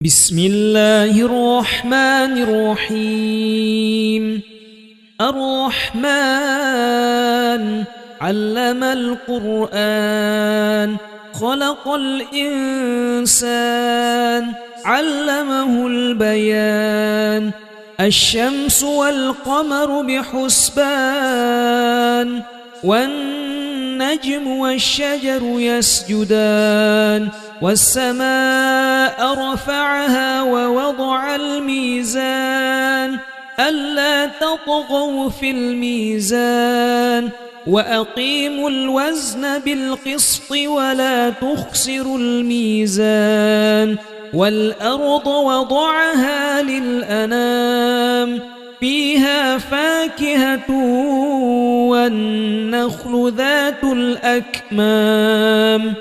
بسم الله الرحمن الرحيم. الرحمن علم القرآن خلق الإنسان علمه البيان. الشمس والقمر بحسبان والنجم والشجر يسجدان. والسماء رفعها ووضع الميزان ألا تطغوا في الميزان وأقيموا الوزن بالقسط ولا تخسروا الميزان. والأرض وضعها للأنام فيها فاكهة والنخل ذات الأكمام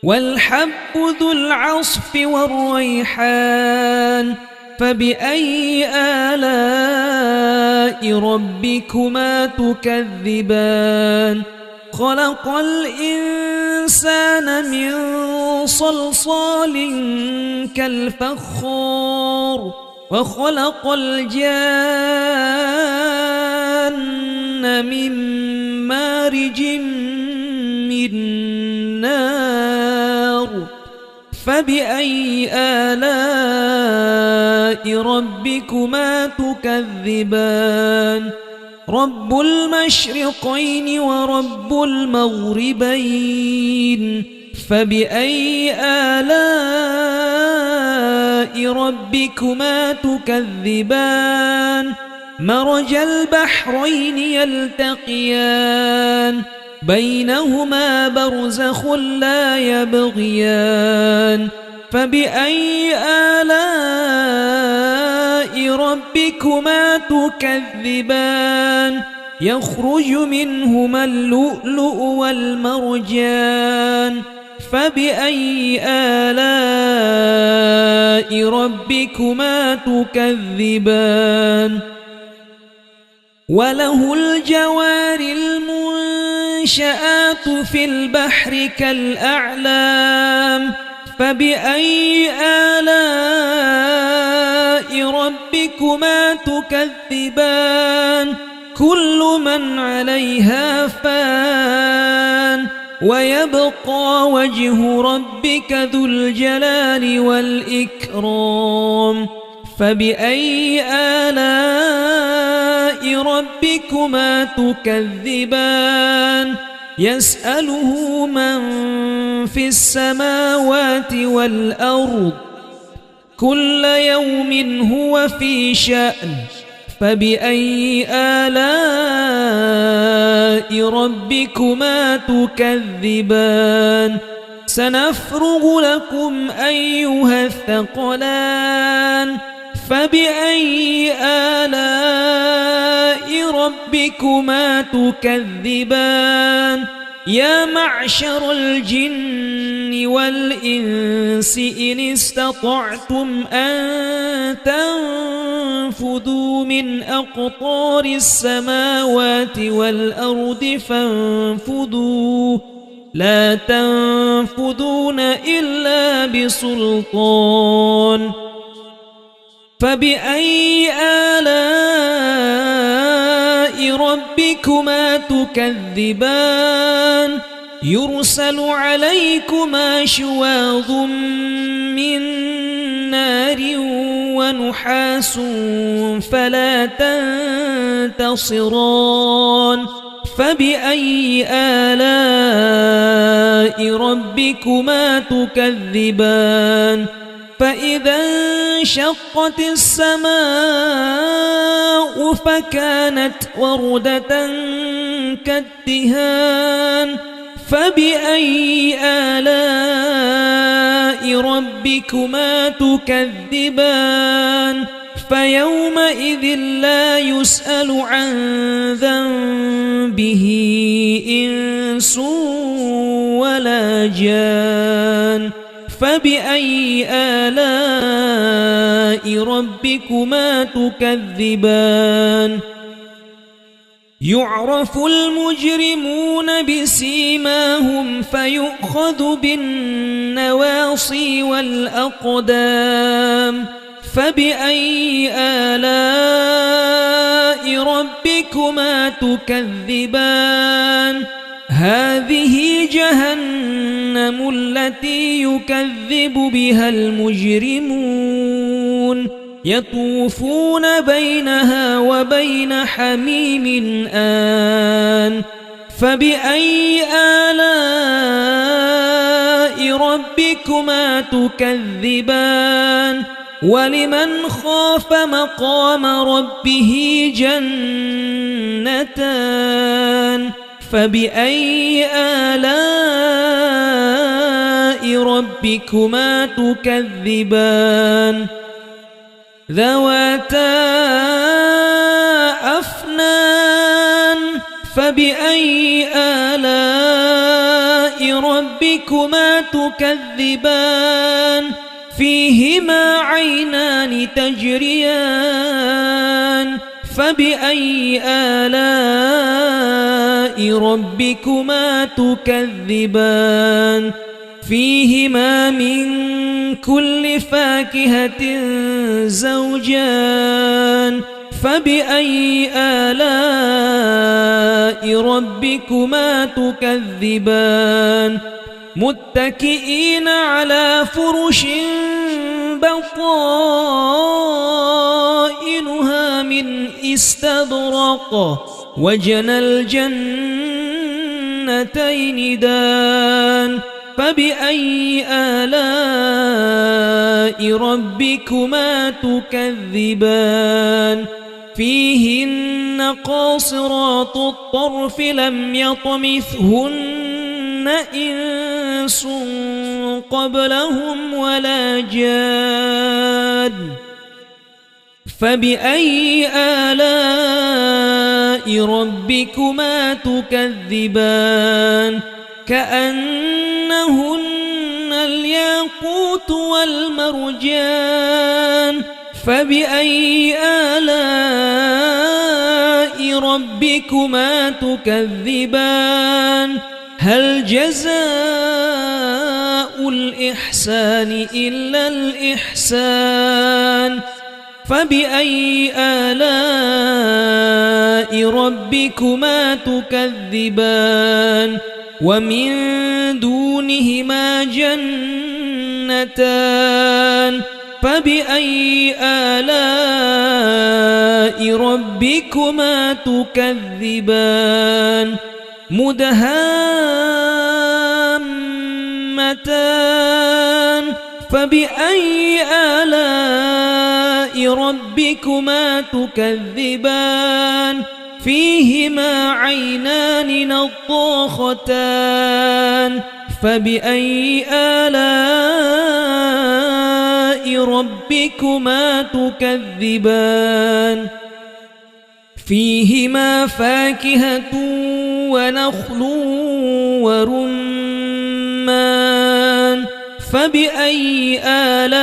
والحب ذو العصف والريحان. فبأي آلاء ربكما تكذبان؟ خلق الإنسان من صلصال كالفخار وخلق الجان من مارج من نار. فبأي آلاء ربكما تكذبان؟ رب المشرقين ورب المغربين. فبأي آلاء ربكما تكذبان؟ مرج البحرين يلتقيان بينهما برزخ لا يبغيان. فبأي آلاء ربكما تكذبان؟ يخرج منهما اللؤلؤ والمرجان. فبأي آلاء ربكما تكذبان؟ وله الجوار المنشآت في البحر كالأعلام. فبأي آلاء ربكما تكذبان؟ كل من عليها فان ويبقى وجه ربك ذو الجلال والإكرام. فبأي آلاء ربكما تكذبان؟ يسأله من في السماوات والأرض كل يوم هو في شأن. فبأي آلاء ربكما تكذبان؟ سنفرغ لكم أيها الثقلان. فبأي آلاء ربكما تكذبان؟ يا معشر الجن والإنس إن استطعتم أن تنفذوا من أقطار السماوات والأرض فانفذوا لا تنفذون إلا بسلطان. فبأي آلاء ربكما تكذبان؟ يرسل عليكما شواظ من نار ونحاس فلا تنتصران. فبأي آلاء ربكما تكذبان؟ فإذا انشقت السماء فكانت وردة كالدهان. فبأي آلاء ربكما تكذبان؟ فيومئذ لا يسأل عن ذنبه إنس ولا جان. فبأي آلاء ربكما تكذبان؟ يعرف المجرمون بسيماهم فيؤخذ بالنسبة النواصي والأقدام فبأي آلاء ربكما تكذبان هذه جهنم التي يكذب بها المجرمون يطوفون بينها وبين حميم آن فبأي آلاء ربكما تكذبان ولمن خاف مقام ربه جنتان فبأي آلاء ربكما تكذبان ذواتا أفنان فبأي آلاء ربكما تكذبان فيهما عينان تجريان فبأي آلاء ربكما تكذبان فيهما من كل فاكهة زوجان فبأي آلاء ربكما تكذبان متكئين على فرش بطائنها من استبرق وجنى الجنتين دان فبأي آلاء ربكما تكذبان فيهن قاصرات الطرف لم يطمثهن إنس قبلهم ولا جاد فبأي آلاء ربكما تكذبان كأنهن الياقوت والمرجان فبأي آلاء ربكما تكذبان هل جزاء الإحسان إلا الإحسان فبأي آلاء ربكما تكذبان ومن دونهما جنتان فبأي آلاء ربكما تكذبان مدهامتان فبأي آلاء ربكما تكذبان فيهما عينان نضاختان فبأي آلاء ربكما تكذبان فيهما فاكهة ونخل ورمان فبأي آلاء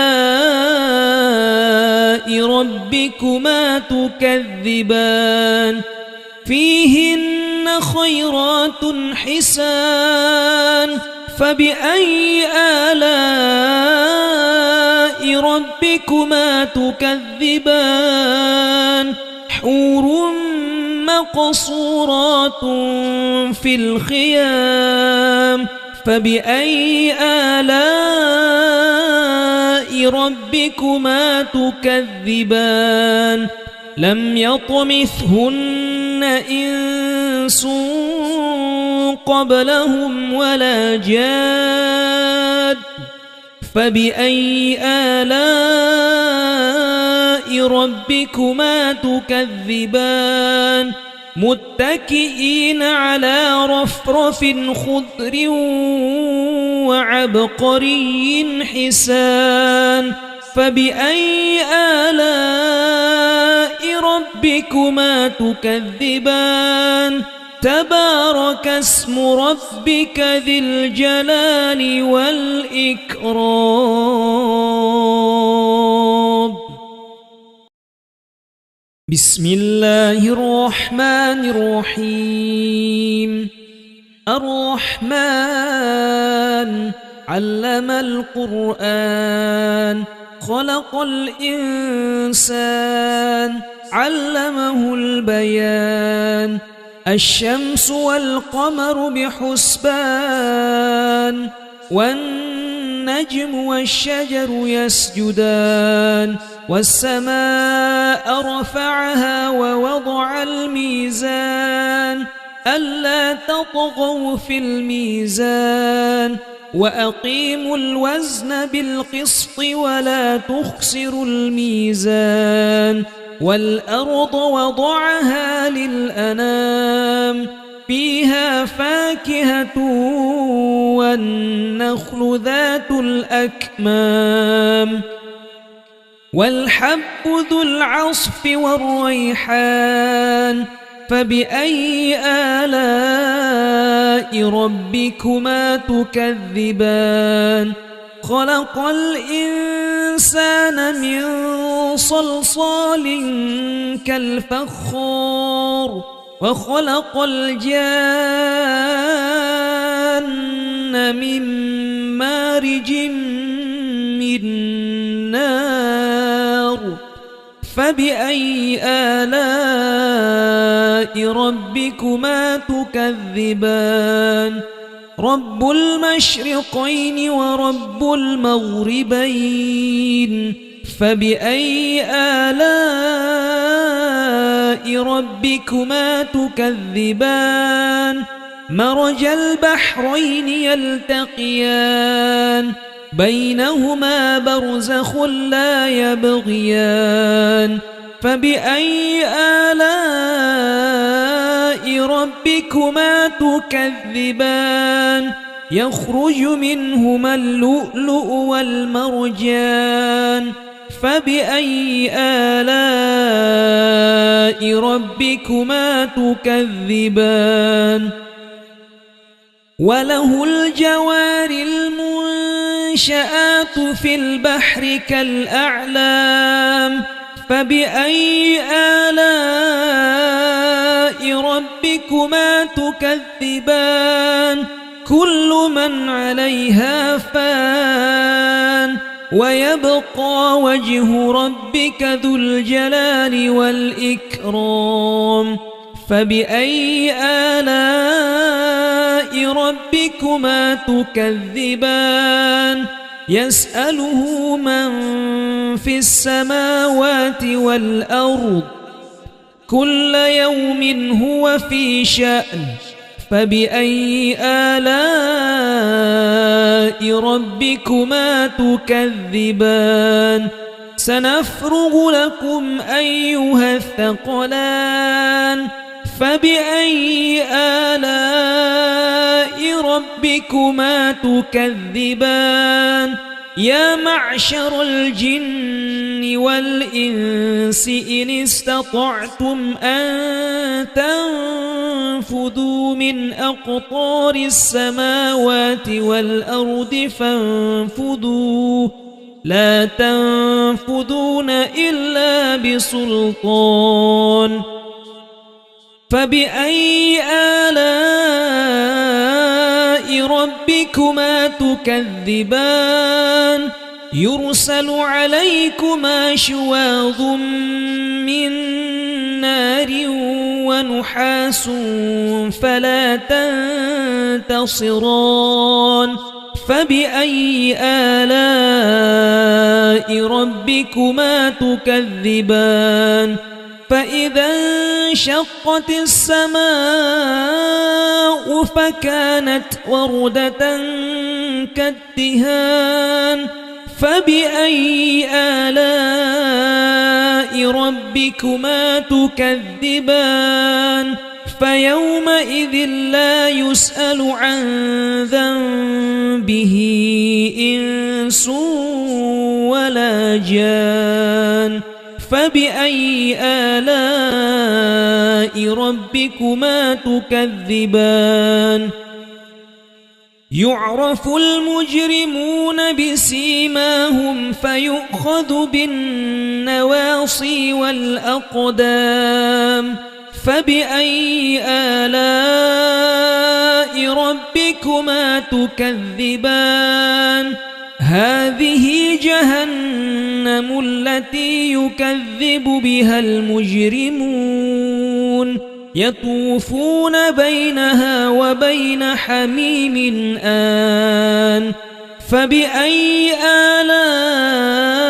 ربكما تكذبان فيهن خيرات حسان فبأي آلاء ربكما تكذبان حور مقصورات في الخيام فبأي آلاء ربكما تكذبان لم يطمثهن إنس قبلهم ولا جاد فبأي آلاء ربكما تكذبان متكئين على رفرف خضر وعبقري حسان فبأي آلاء ربكما تكذبان تبارك اسم ربك ذي الجلال والإكرام بسم الله الرحمن الرحيم الرحمن علم القرآن خلق الإنسان علمه البيان الشمس والقمر بحسبان والنجم والشجر يسجدان والسماء رفعها ووضع الميزان ألا تطغوا في الميزان وأقيموا الوزن بالقسط ولا تخسروا الميزان والأرض وضعها للأنام فيها فاكهة والنخل ذات الأكمام والحب ذو العصف والريحان فبأي آلاء ربكما تكذبان خلق الإنسان من صلصال كالفخار وخلق الجان من مارج من نار فبأي آلاء ربكما تكذبان رب المشرقين ورب المغربين فبأي آلاء ربكما تكذبان مرج البحرين يلتقيان بينهما برزخ لا يبغيان فبأي آلاء ربكما تكذبان يخرج منهما اللؤلؤ والمرجان فبأي آلاء ربكما تكذبان وله الجوار المنشآت في البحر كالأعلام فبأي آلاء ربكما تكذبان كل من عليها فان ويبقى وجه ربك ذو الجلال والإكرام فبأي آلاء ربكما تكذبان يسأله من في السماوات والأرض كل يوم هو في شأن فبأي آلاء ربكما تكذبان سنفرغ لكم أيها الثقلان فبأي آلاء ربكما تكذبان يا معشر الجن والإنس إن استطعتم أن تنفذوا من أقطار السماوات والأرض فانفذوا لا تنفذون إلا بسلطان فبأي آلاء ربكما تكذبان يرسل عليكما شواظ من نار ونحاس فلا تنتصران فبأي آلاء ربكما تكذبان فإذا انشقت السماء فكانت وردة كالدهان فبأي آلاء ربكما تكذبان فيومئذ لا يسأل عن ذنبه إنس ولا جان فبأي آلاء ربكما تكذبان يعرف المجرمون بسيماهم فيؤخذ بالنواصي والأقدام فبأي آلاء ربكما تكذبان هذه جهنم التي يكذب بها المجرمون يطوفون بينها وبين حميم آن فبأي آلاء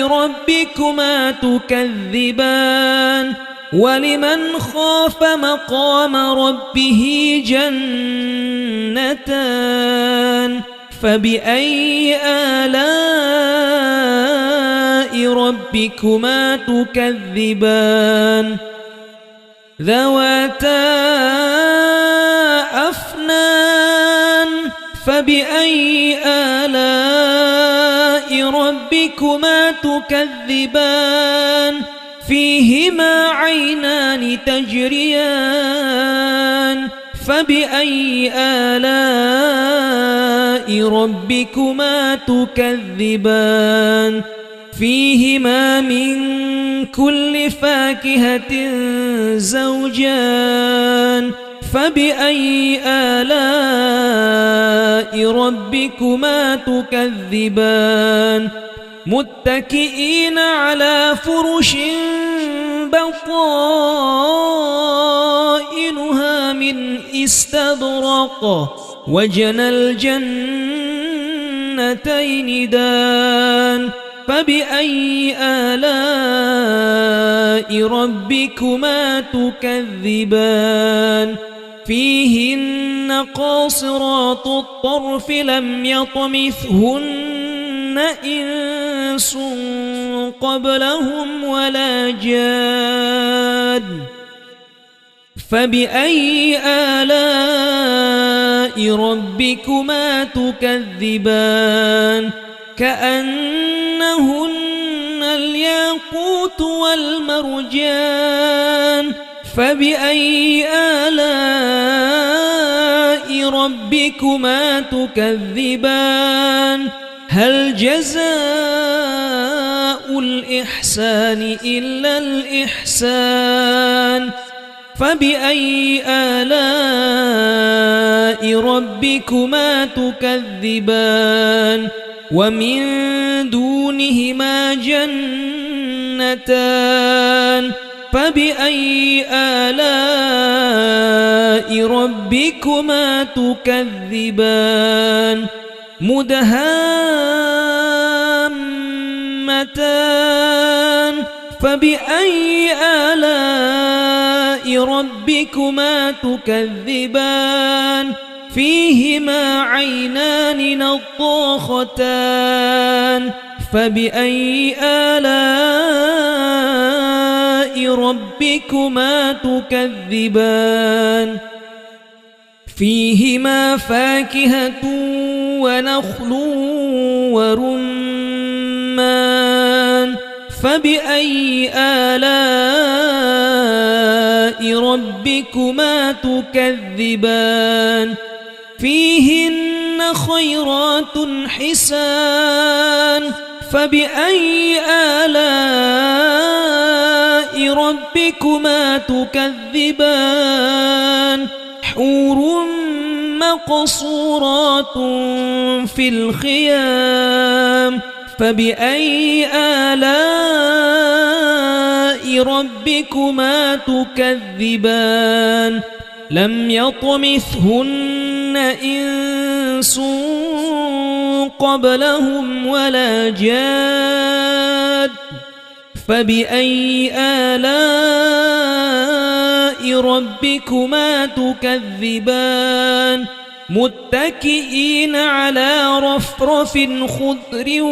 ربكما تكذبان ولمن خاف مقام ربه جنتان فبأي آلاء ربكما تكذبان ذواتا أفنان فبأي آلاء ربكما تكذبان فيهما عينان تجريان فبأي آلاء ربكما تكذبان فيهما من كل فاكهة زوجان فبأي آلاء ربكما تكذبان متكئين على فرش بطائنها من استبرق وجنى الجنتين دان فبأي آلاء ربكما تكذبان فيهن قاصرات الطرف لم يطمثهن إنس قبلهم ولا جان فبأي آلاء ربكما تكذبان كأنهن الياقوت والمرجان فبأي آلاء ربكما تكذبان هل جزاء الإحسان إلا الإحسان فبأي آلاء ربكما تكذبان ومن دونهما جنتان فبأي آلاء ربكما تكذبان مدهامتان فبأي آلاء ربكما تكذبان فيهما عينان نضاختان فبأي آلاء ربكما تكذبان فيهما فاكهة ونخل ورمان فبأي آلاء ربكما تكذبان فيهن خيرات حسان فبأي آلاء ربكما تكذبان حور مقصورات في الخيام فبأي آلاء ربكما تكذبان لم يطمثهن إنس قبلهم ولا جاد فبأي آلاء ربكما تكذبان متكئين على رفرف خضر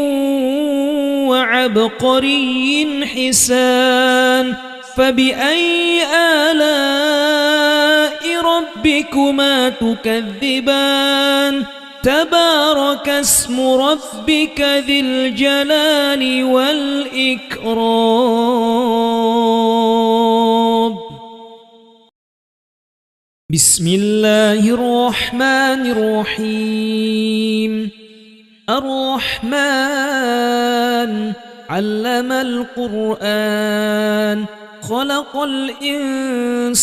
وعبقري حسان فبأي آلاء ربكما تكذبان تبارك اسم ربك ذي الجلال والإكرام بسم الله الرحمن الرحيم الرحمن علم القرآن خلق الإنسان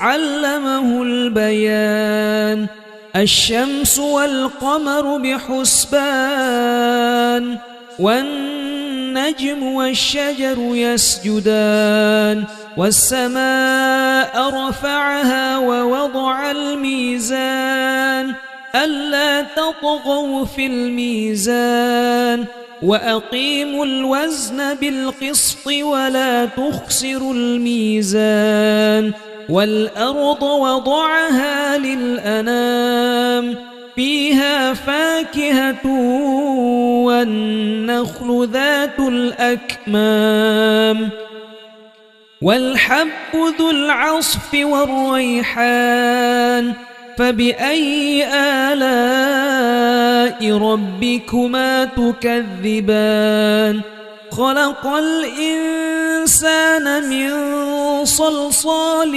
علمه البيان الشمس والقمر بحسبان والنجم والشجر يسجدان والسماء رفعها ووضع الميزان ألا تطغوا في الميزان وأقيموا الوزن بالقسط ولا تخسروا الميزان والأرض وضعها للأنام فيها فاكهة والنخل ذات الأكمام والحب ذو العصف والريحان فبأي آلاء ربكما تكذبان خلق الإنسان من صلصال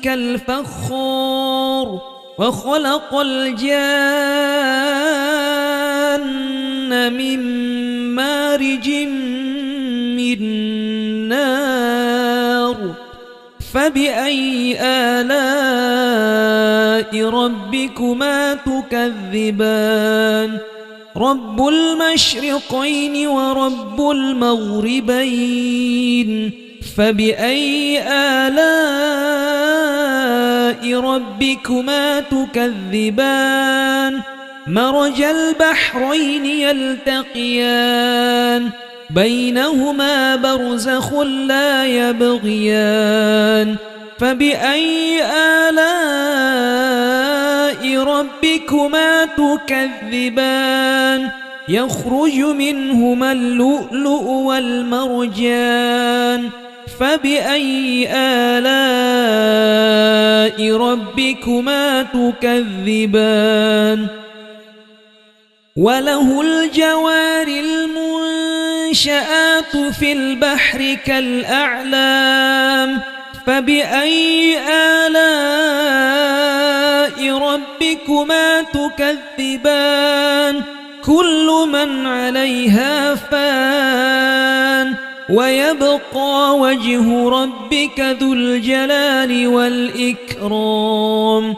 كالفخار وخلق الجان من مارج من نار فبأي آلاء ربكما تكذبان رب المشرقين ورب المغربين فبأي آلاء ربكما تكذبان مرج البحرين يلتقيان بينهما برزخ لا يبغيان فبأي آلاء ربكما تكذبان يخرج منهما اللؤلؤ والمرجان فبأي آلاء ربكما تكذبان وله الجوار المنشآت في البحر كالأعلام فبأي آلاء ربكما تكذبان كل من عليها فان ويبقى وجه ربك ذو الجلال والإكرام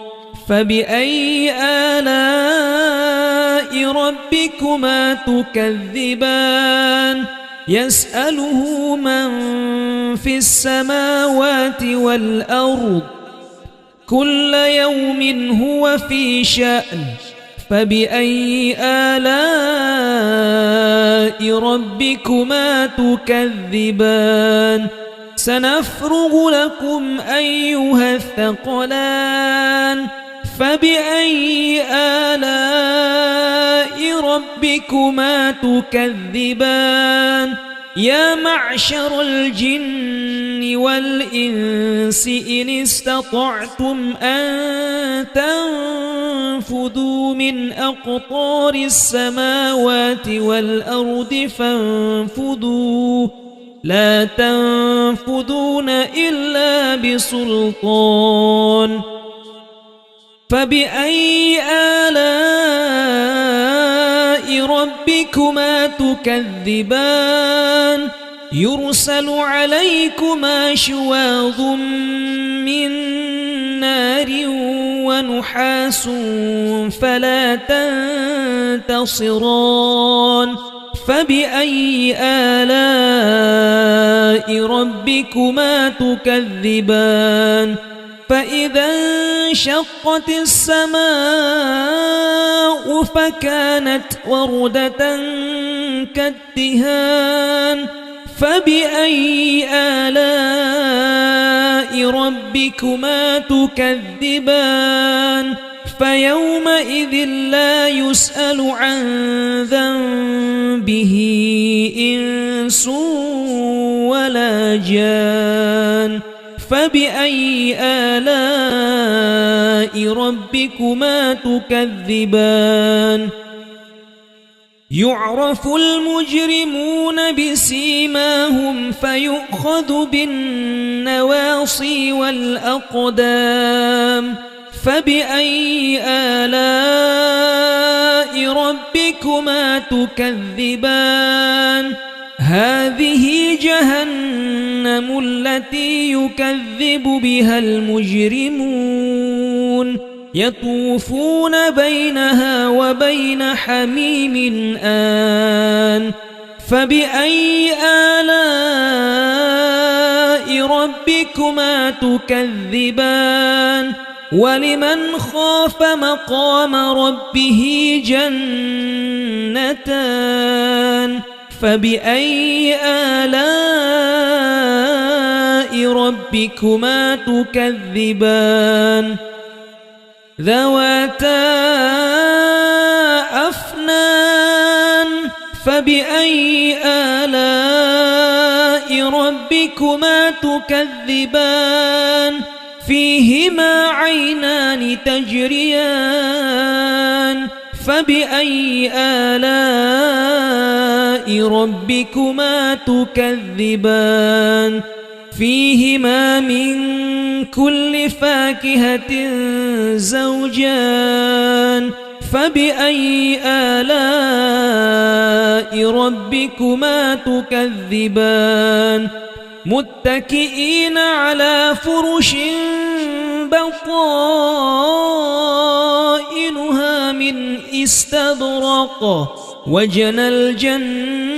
فبأي آلاء ربكما تكذبان يسأله من في السماوات والأرض كل يوم هو في شأن فبأي آلاء ربكما تكذبان سنفرغ لكم أيها الثقلان فبأي آلاء ربكما تكذبان يا معشر الجن والإنس إن استطعتم أن تنفذوا من أقطار السماوات والأرض فانفذوا لا تنفذون إلا بسلطان فبأي آلاء ربكما تكذبان يرسل عليكما شواظ من نار ونحاس فلا تنتصران فبأي آلاء ربكما تكذبان فإذا انشقت السماء فكانت وردة كالدهان فبأي آلاء ربكما تكذبان فيومئذ لا يسأل عن ذنبه إنس ولا جان فبأي آلاء ربكما تكذبان يعرف المجرمون بسيماهم فيؤخذ بالنواصي والأقدام فبأي آلاء ربكما تكذبان هذه جهنم التي يكذب بها المجرمون يطوفون بينها وبين حميم آن فبأي آلاء ربكما تكذبان ولمن خاف مقام ربه جنتان فبأي آلاء ربكما تكذبان ذواتا أفنان فبأي آلاء ربكما تكذبان فيهما عينان تجريان فبأي آلاء ربكما تكذبان فيهما من كل فاكهة زوجان فبأي آلاء ربكما تكذبان متكئين على فرش بطائنها من استبرق وجنى الجنتين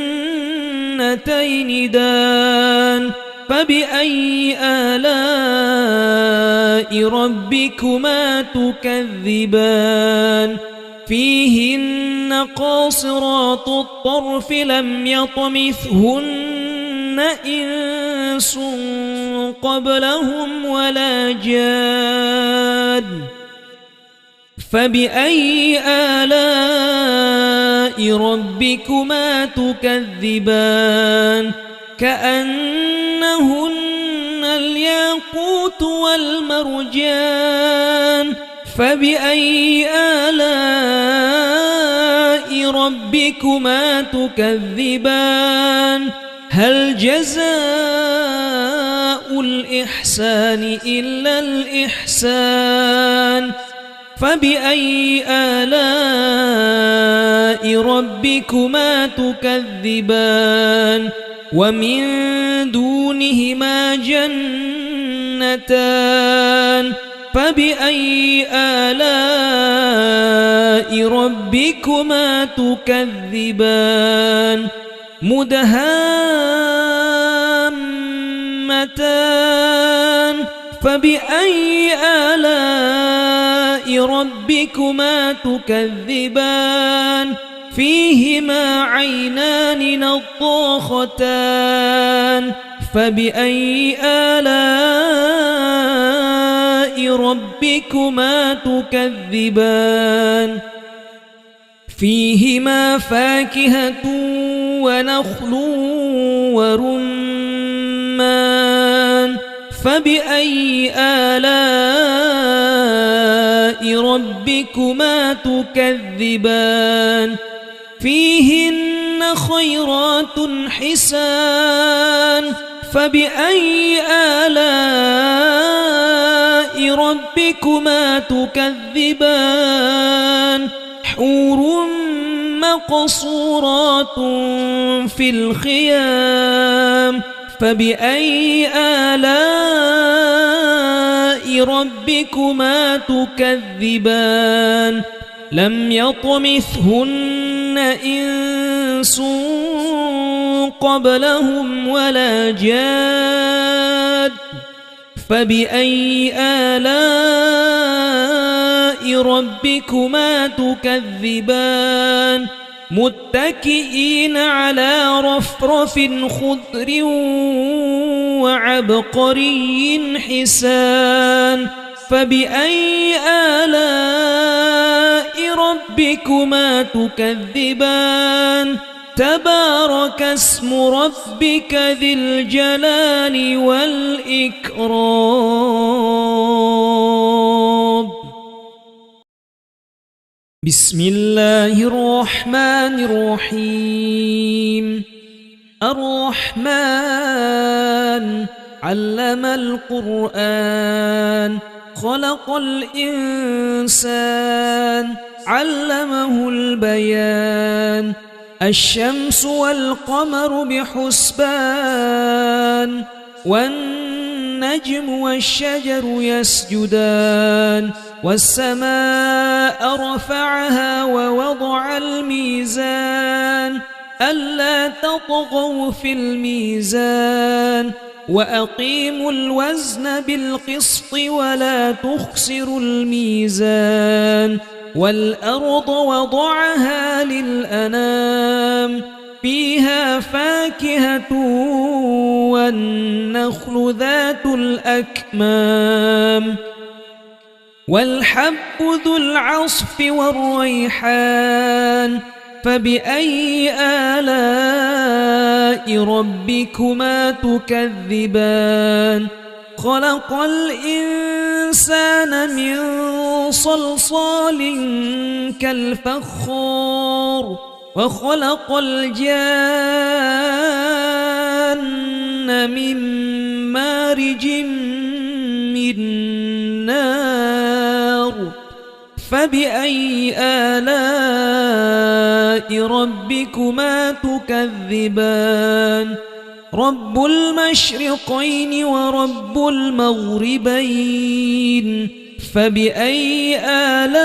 دان فبأي آلاء ربكما تكذبان فيهن قاصرات الطرف لم يطمثهن إنس قبلهم ولا جان فبأي آلاء ربكما تكذبان كأنهن الياقوت والمرجان فبأي آلاء ربكما تكذبان هل جزاء الإحسان إلا الإحسان فبأي آلاء ربكما تكذبان ومن دونهما جنتان فبأي آلاء ربكما تكذبان مدهامتان فبأي آلاء ربكما تكذبان فيهما عينان نضاختان فبأي آلاء ربكما تكذبان فيهما فاكهة ونخل ورمان فبأي آلاء ربكما تكذبان فيهن خيرات حسان فبأي آلاء ربكما تكذبان حور مقصورات في الخيام فبأي آلاء ربكما تكذبان لم يطمثهن إنس قبلهم ولا جاد فبأي آلاء ربكما تكذبان متكئين على رفرف خضر وعبقري حسان فبأي آلاء ربكما تكذبان تبارك اسم ربك ذي الجلال والإكرام بسم الله الرحمن الرحيم الرحمن علم القرآن خلق الإنسان علمه البيان الشمس والقمر بحسبان والنجم والشجر يسجدان والسماء رفعها ووضع الميزان ألا تطغوا في الميزان وأقيموا الوزن بالقسط ولا تخسروا الميزان والأرض وضعها للأنام فيها فاكهة والنخل ذات الأكمام والحب ذو العصف والريحان فبأي آلاء ربكما تكذبان خلق الإنسان من صلصال كالفخار وخلق الجان من مارج من نار فبأي آلاء ربكما تكذبان رب المشرقين ورب المغربين فبأي آلاء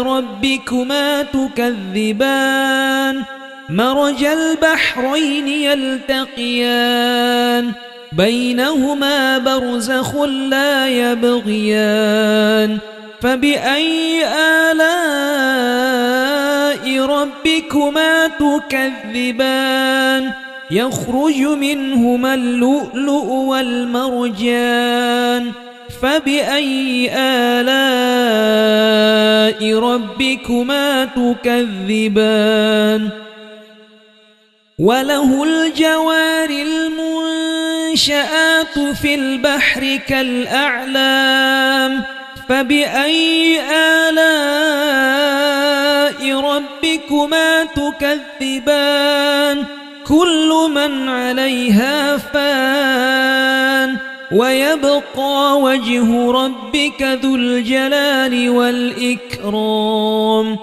ربكما تكذبان مرج البحرين يلتقيان بينهما برزخ لا يبغيان فبأي آلاء ربكما تكذبان يخرج منهما اللؤلؤ والمرجان فبأي آلاء ربكما تكذبان وله الجوار المنشآت في البحر كالأعلام فبأي آلاء ربكما تكذبان كل من عليها فان ويبقى وجه ربك ذو الجلال والإكرام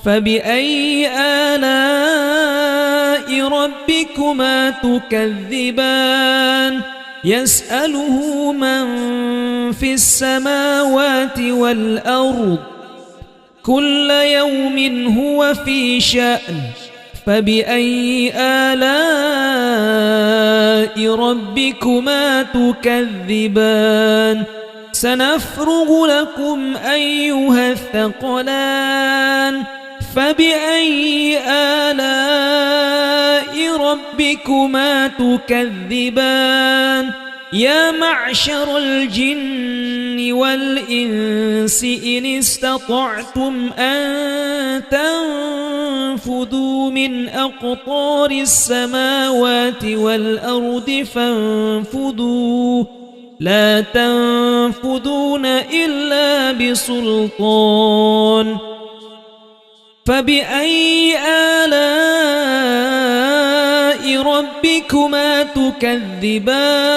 فبأي آلاء ربكما تكذبان يسأله من في السماوات والأرض كل يوم هو في شأن فبأي آلاء ربكما تكذبان سنفرغ لكم أيها الثقلان فبأي آلاء ربكما تكذبان يا معشر الجن والإنس إن استطعتم أن تنفذوا من أقطار السماوات والأرض فانفذوا لا تنفذون إلا بسلطان فبأي آلاء ربكما تكذبان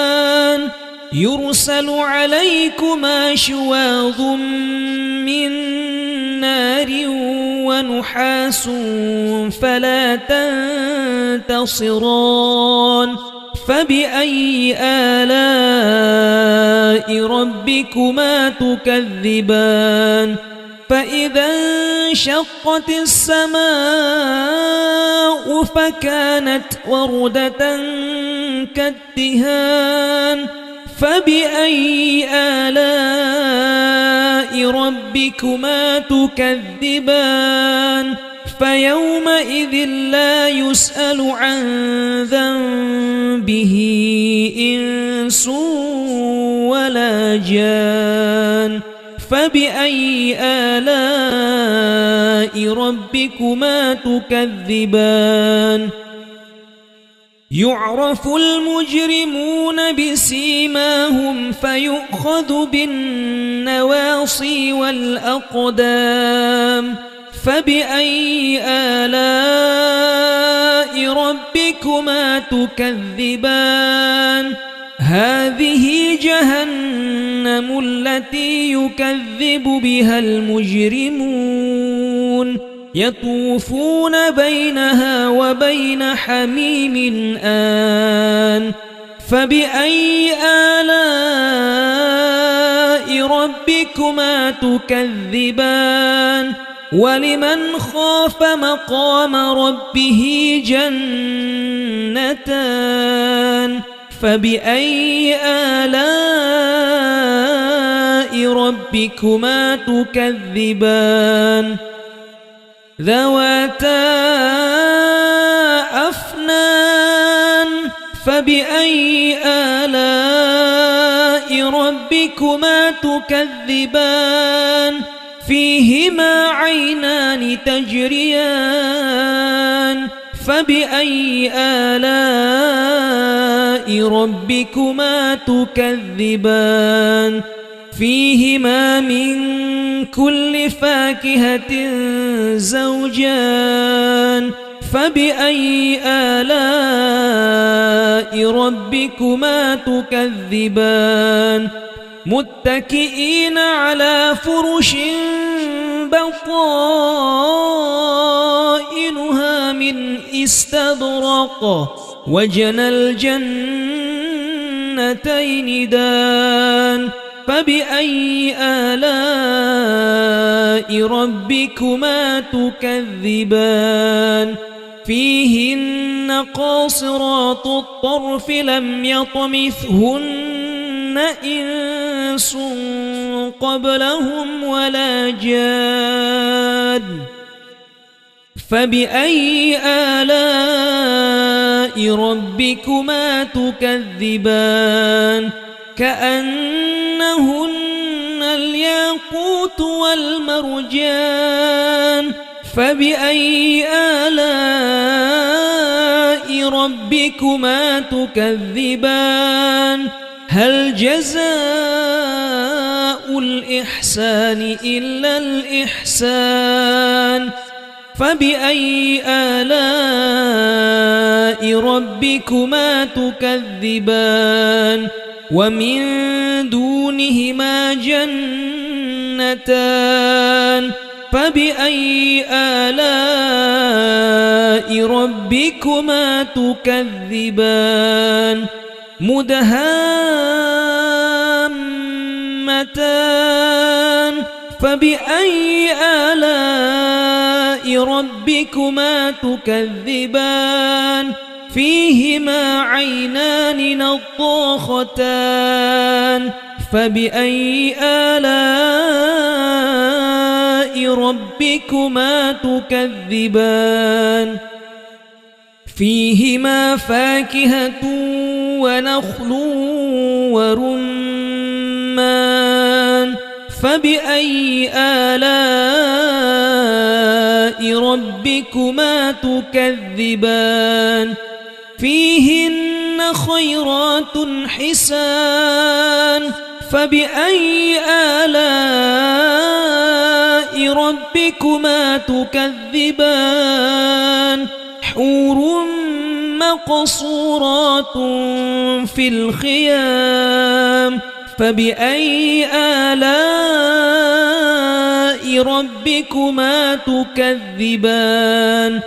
يرسل عليكما شواظ من نار ونحاس فلا تنتصران فبأي آلاء ربكما تكذبان فإذا انشقت السماء فكانت وردة كالدهان فبأي آلاء ربكما تكذبان فيومئذ لا يسأل عن ذنبه إنس ولا جان فبأي آلاء ربكما تكذبان يعرف المجرمون بسيماهم فيؤخذ بالنواصي والأقدام فبأي آلاء ربكما تكذبان هذه جهنم التي يكذب بها المجرمون يطوفون بينها وبين حميم آن فبأي آلاء ربكما تكذبان ولمن خاف مقام ربه جنتان فبأي آلاء ربكما تكذبان ذواتا أفنان فبأي آلاء ربكما تكذبان فيهما عينان تجريان فبأي آلاء ربكما تكذبان فيهما من كل فاكهة زوجان فبأي آلاء ربكما تكذبان متكئين على فرش بطائنها من استبرق وجنى الجنتين دان فبأي آلاء ربكما تكذبان فيهن قاصرات الطرف لم يطمثهن إنس قبلهم ولا جاد فبأي آلاء ربكما تكذبان كأنهن الياقوت والمرجان فبأي آلاء ربكما تكذبان هل جزاء الإحسان إلا الإحسان فبأي آلاء ربكما تكذبان ومن دونهما جنتان فبأي آلاء ربكما تكذبان مدهامتان فبأي آلاء ربكما تكذبان فيهما عينان نضاختان فبأي آلاء ربكما تكذبان فيهما فاكهة ونخل ورمان فبأي آلاء ربكما تكذبان فيهن خيرات حسان فبأي آلاء ربكما تكذبان حور مقصورات في الخيام فبأي آلاء ربكما تكذبان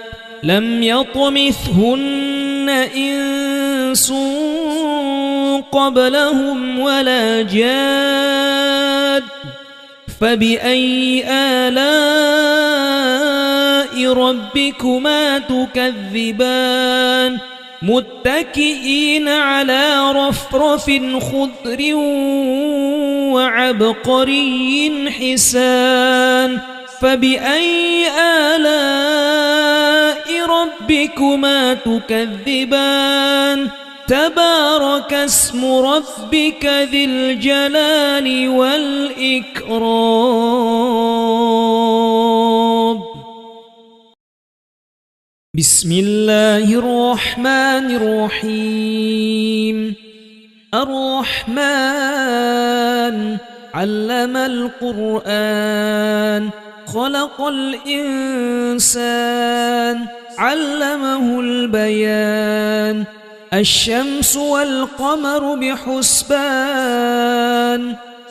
لم يطمثهن إنس قبلهم ولا جاد فبأي آلاء ربكما تكذبان متكئين على رفرف خضر وعبقري حسان فبأي آلاء ربكما تكذبان تبارك اسم ربك ذي الجلال والإكرام بسم الله الرحمن الرحيم الرحمن علم القرآن خلق الإنسان علمه البيان الشمس والقمر بحسبان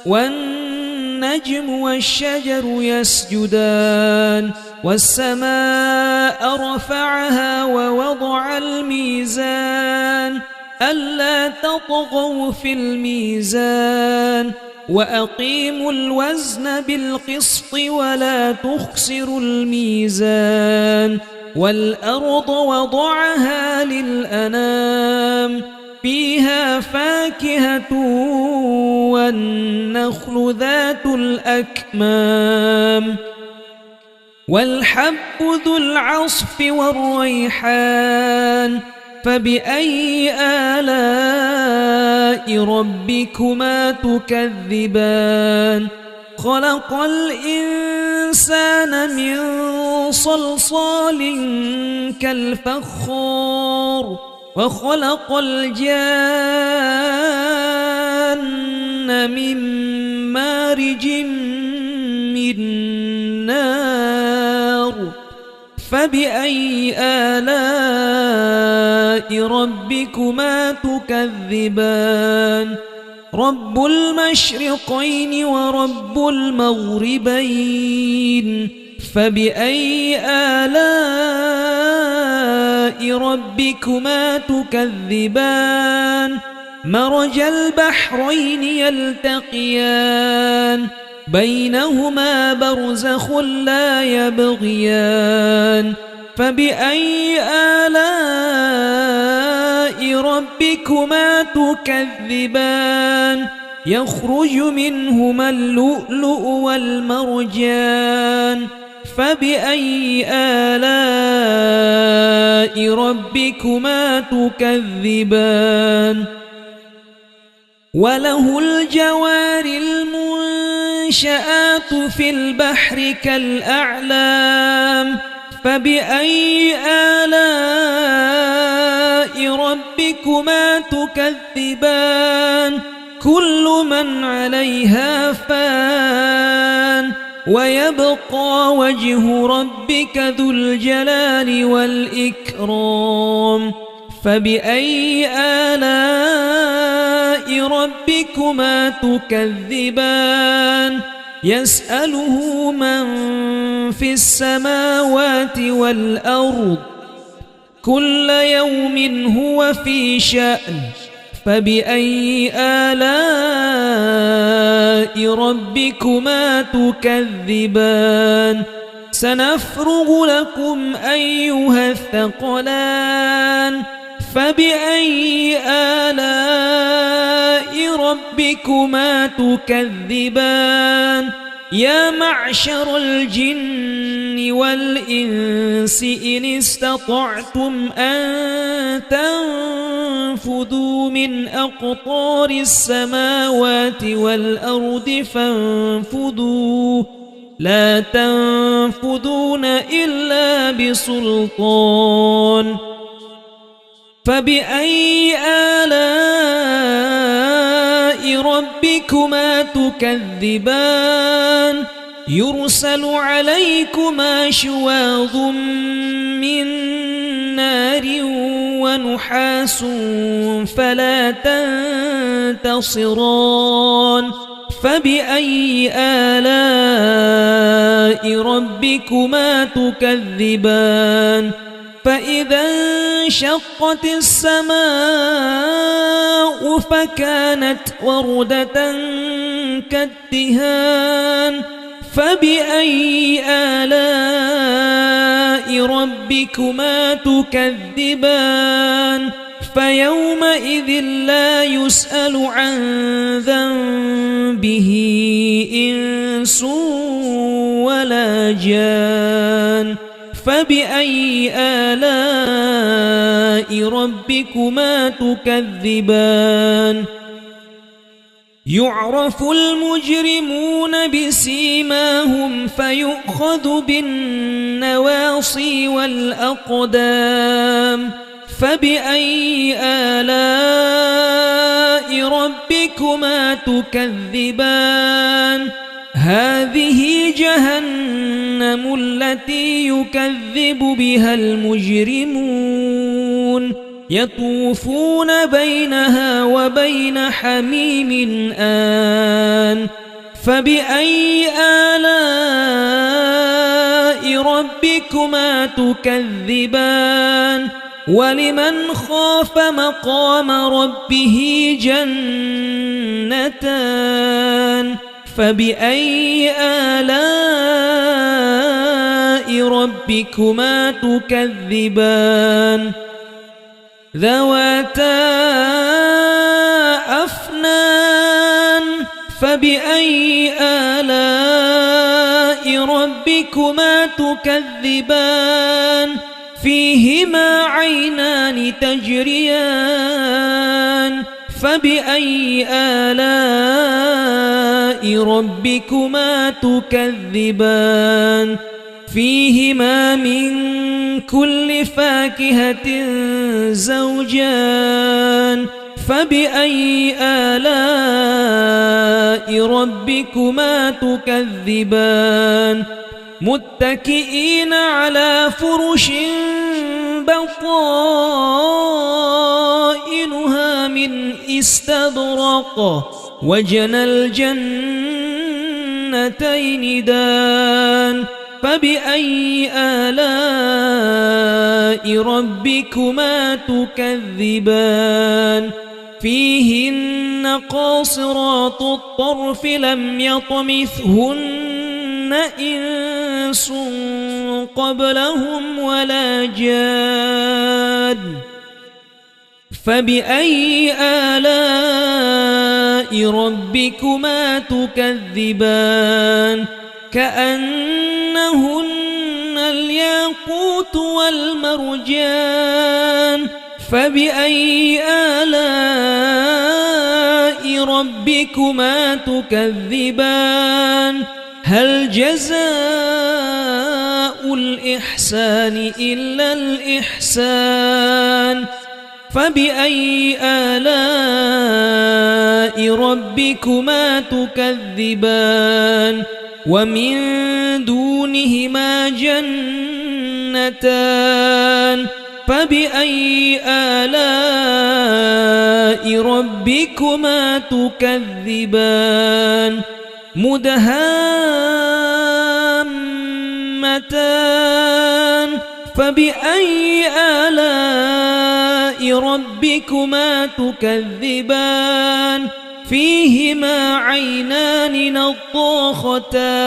والنجم والشجر يسجدان والسماء رفعها ووضع الميزان ألا تطغوا في الميزان وأقيموا الوزن بالقسط ولا تخسروا الميزان والأرض وضعها للأنام فيها فاكهة والنخل ذات الأكمام والحب ذو العصف والريحان فبأي آلاء ربكما تكذبان خلق الإنسان من صلصال كالفخار وخلق الجان من مارج من نار فبأي آلاء ربكما تكذبان رب المشرقين ورب المغربين فبأي آلاء ربكما تكذبان مرج البحرين يلتقيان بينهما برزخ لا يبغيان فبأي آلاء ربكما تكذبان يخرج منهما اللؤلؤ والمرجان فبأي آلاء ربكما تكذبان وله الجوار المنشآت في البحر كالأعلام فبأي آلاء ربكما تكذبان كل من عليها فان ويبقى وجه ربك ذو الجلال والإكرام فبأي آلاء ربكما تكذبان يسأله من في السماوات والأرض كل يوم هو في شأن فبأي آلاء ربكما تكذبان سنفرغ لكم أيها الثقلان فبأي آلاء ربكما تكذبان يا معشر الجن والإنس إن استطعتم أن تنفذوا من أقطار السماوات والأرض فانفذوا لا تنفذون إلا بسلطان فبأي آلاء ربكما تكذبان يرسل عليكما شواظ من نار ونحاس فلا تنتصران فبأي آلاء ربكما تكذبان فإذا انشقت السماء فكانت وردة كالدهان فبأي آلاء ربكما تكذبان فيومئذ لا يسأل عن ذنبه إنس ولا جان فبأي آلاء ربكما تكذبان يعرف المجرمون بسيماهم فيؤخذ بالنواصي والأقدام فبأي آلاء ربكما تكذبان هذه جهنم التي يكذب بها المجرمون يطوفون بينها وبين حميم آن فبأي آلاء ربكما تكذبان ولمن خاف مقام ربه جنتان فبأي آلاء ربكما تكذبان ذواتا أفنان فبأي آلاء ربكما تكذبان فيهما عينان تجريان فبأي آلاء ربكما تكذبان فيهما من كل فاكهة زوجان فبأي آلاء ربكما تكذبان متكئين على فرش بطائنها من استبرق وجنى الجنتين دان فبأي آلاء ربكما تكذبان فيهن قاصرات الطرف لم يطمثهن إنس قبلهم ولا جان فبأي آلاء ربكما تكذبان كأنهن الياقوت والمرجان فبأي آلاء ربكما تكذبان هل جزاء الإحسان إلا الإحسان فبأي آلاء ربكما تكذبان ومن دونهما جنتان فبأي آلاء ربكما تكذبان مدهامتان فبأي آلاء ربكما تكذبان فيهما عينان نضاختان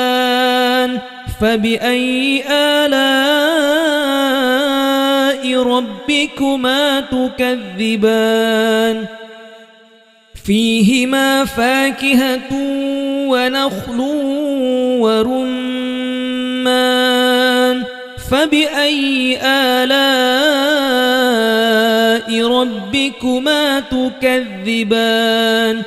فبأي آلاء ربكما تكذبان فيهما فاكهة ونخل ورمان فبأي آلاء ربكما تكذبان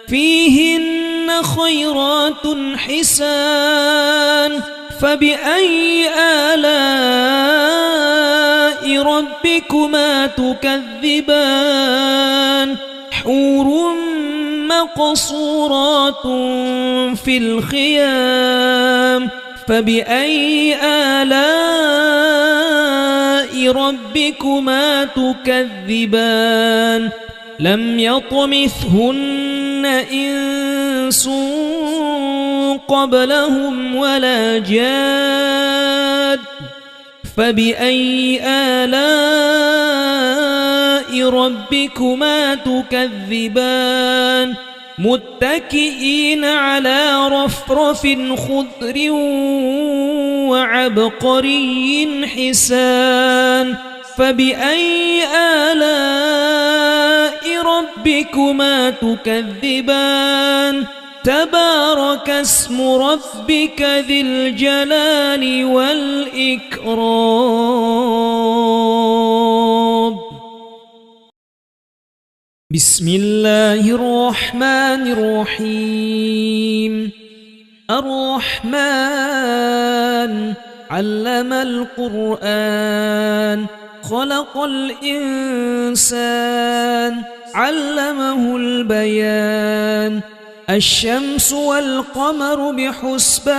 فيهن خيرات حسان فبأي آلاء ربكما تكذبان حور مقصورات في الخيام فبأي آلاء ربكما تكذبان لم يطمثهن إنس قبلهم ولا جاد فبأي آلاء ربكما تكذبان متكئين على رفرف خضر وعبقري حسان فبأي آلاء ربكما تكذبان تبارك اسم ربك ذي الجلال والإكرام بسم الله الرحمن الرحيم الرحمن علم القرآن خلق الإنسان علمه البيان الشمس والقمر بحسبان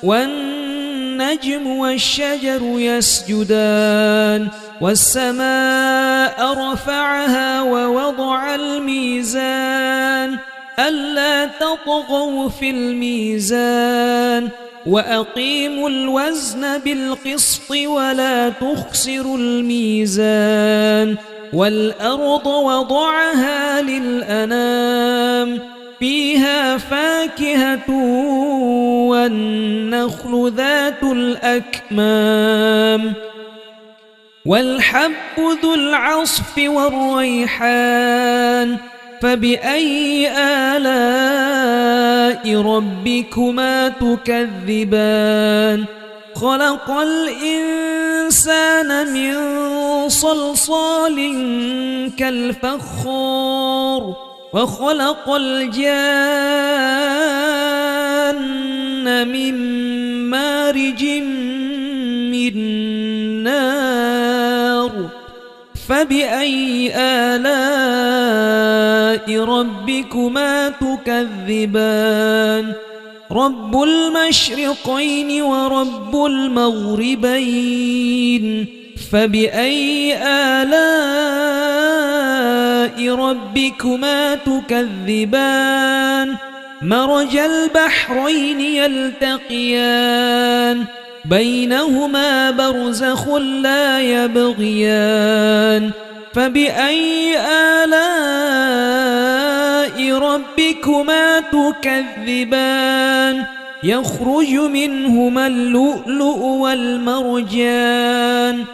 والنجم والنجم والشجر يسجدان والسماء رفعها ووضع الميزان ألا تطغوا في الميزان وأقيموا الوزن بالقسط ولا تخسروا الميزان والأرض وضعها للأنام فيها فاكهة والنخل ذات الأكمام والحب ذو العصف والريحان فبأي آلاء ربكما تكذبان خلق الإنسان من صلصال كالفخار وخلق الجان من مارج من نار فبأي آلاء ربكما تكذبان رب المشرقين ورب المغربين فبأي آلاء ربكما تكذبان مرج البحرين يلتقيان بينهما برزخ لا يبغيان فبأي آلاء ربكما تكذبان يخرج منهما اللؤلؤ والمرجان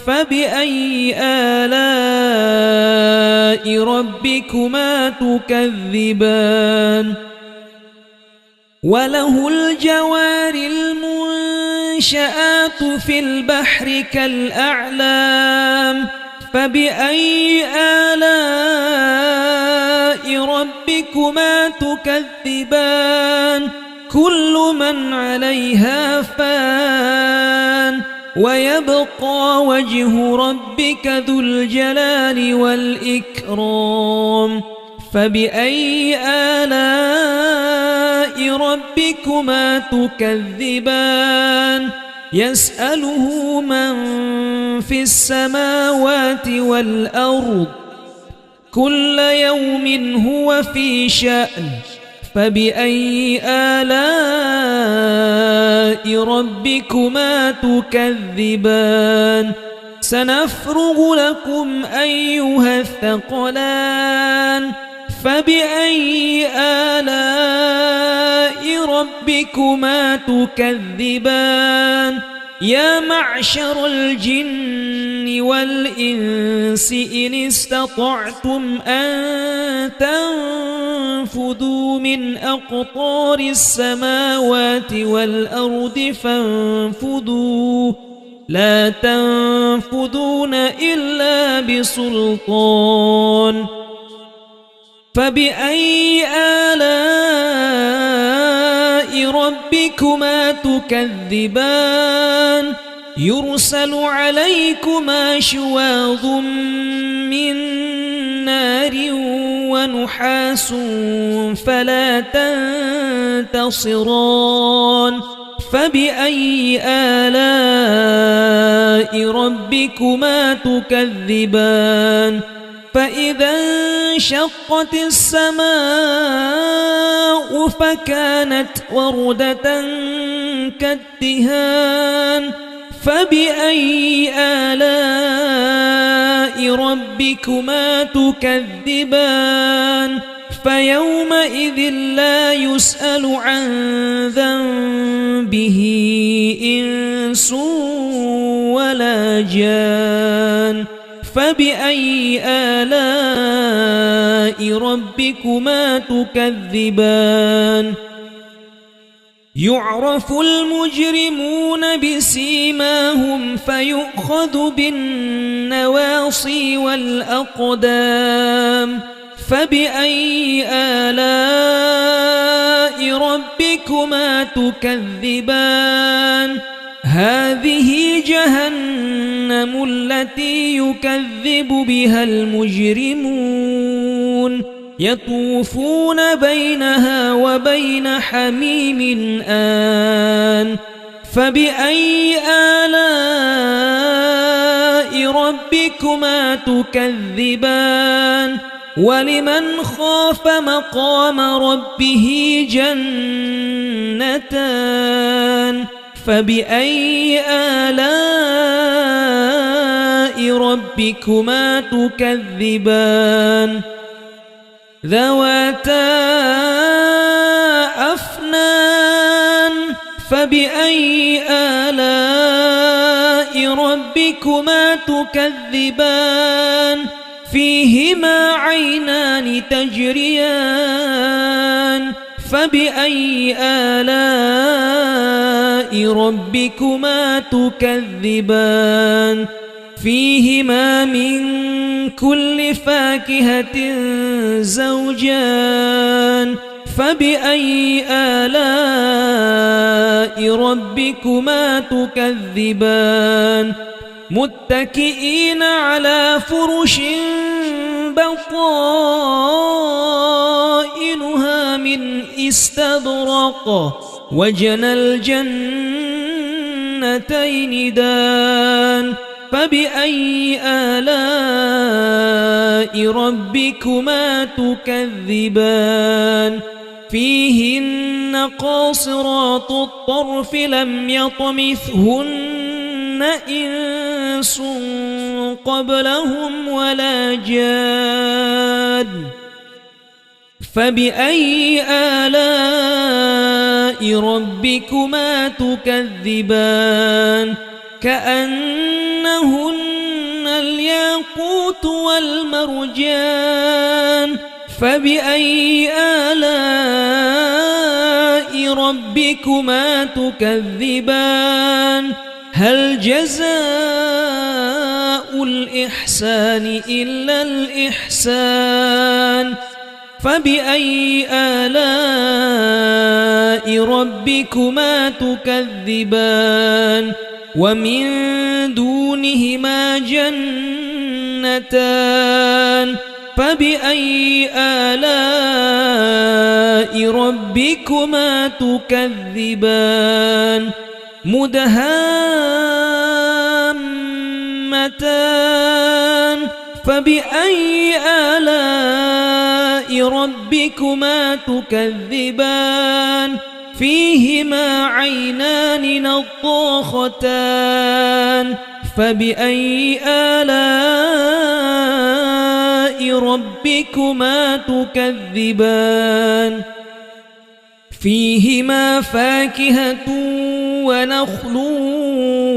فبأي آلاء ربكما تكذبان وله الجوار المنشآت في البحر كالأعلام فبأي آلاء ربكما تكذبان كل من عليها فان ويبقى وجه ربك ذو الجلال والإكرام فبأي آلاء ربكما تكذبان يسأله من في السماوات والأرض كل يوم هو في شأن فبأي آلاء ربكما تكذبان سنفرغ لكم أيها الثقلان فبأي آلاء ربكما تكذبان يا معشر الجن والإنس إن استطعتم أن تنفذوا من أقطار السماوات والأرض فانفذوا لا تنفذون إلا بسلطان فبأي آلاء ربكما تكذبان يرسل عليكما شواظ من نار ونحاس فلا تنتصران فبأي آلاء ربكما تكذبان فإذا انشقت السماء فكانت وردة كالدهان فبأي آلاء ربكما تكذبان فيومئذ لا يسأل عن ذنبه إنس ولا جان فبأي آلاء ربكما تكذبان يعرف المجرمون بسيماهم فيؤخذ بالنواصي والأقدام فبأي آلاء ربكما تكذبان هذه جهنم التي يكذب بها المجرمون يطوفون بينها وبين حميم آن فبأي آلاء ربكما تكذبان ولمن خاف مقام ربه جنتان فبأي آلاء ربكما تكذبان ذواتا أفنان فبأي آلاء ربكما تكذبان فيهما عينان تجريان فبأي آلاء ربكما تكذبان فيهما من كل فاكهة زوجان فبأي آلاء ربكما تكذبان متكئين على فرش بطائنها من استبرق وجنى الجنتين دان فبأي آلاء ربكما تكذبان فيهن قاصرات الطرف لم يطمثهن إنس قبلهم ولا جان فبأي آلاء ربكما تكذبان كأنهن الياقوت والمرجان فبأي آلاء ربكما تكذبان هل جزاء الإحسان إلا الإحسان فبأي آلاء ربكما تكذبان ومن دونهما جنتان فبأي آلاء ربكما تكذبان مدهامتان فبأي آلاء ربكما تكذبان فيهما عينان نضاختان فبأي آلاء ربكما تكذبان فيهما فاكهة ونخل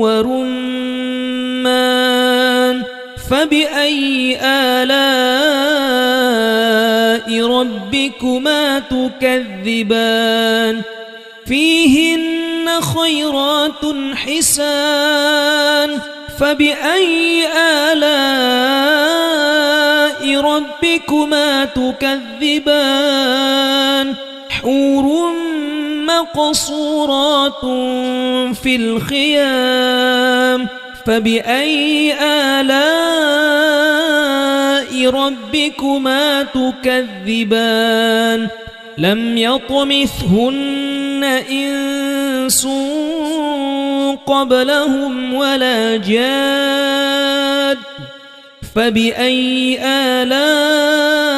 ورمان فبأي آلاء ربكما تكذبان فيهن خيرات حسان فبأي آلاء ربكما تكذبان حور مقصورات في الخيام فبأي آلاء ربكما تكذبان لم يطمثهن إنس قبلهم ولا جاد فبأي آلاء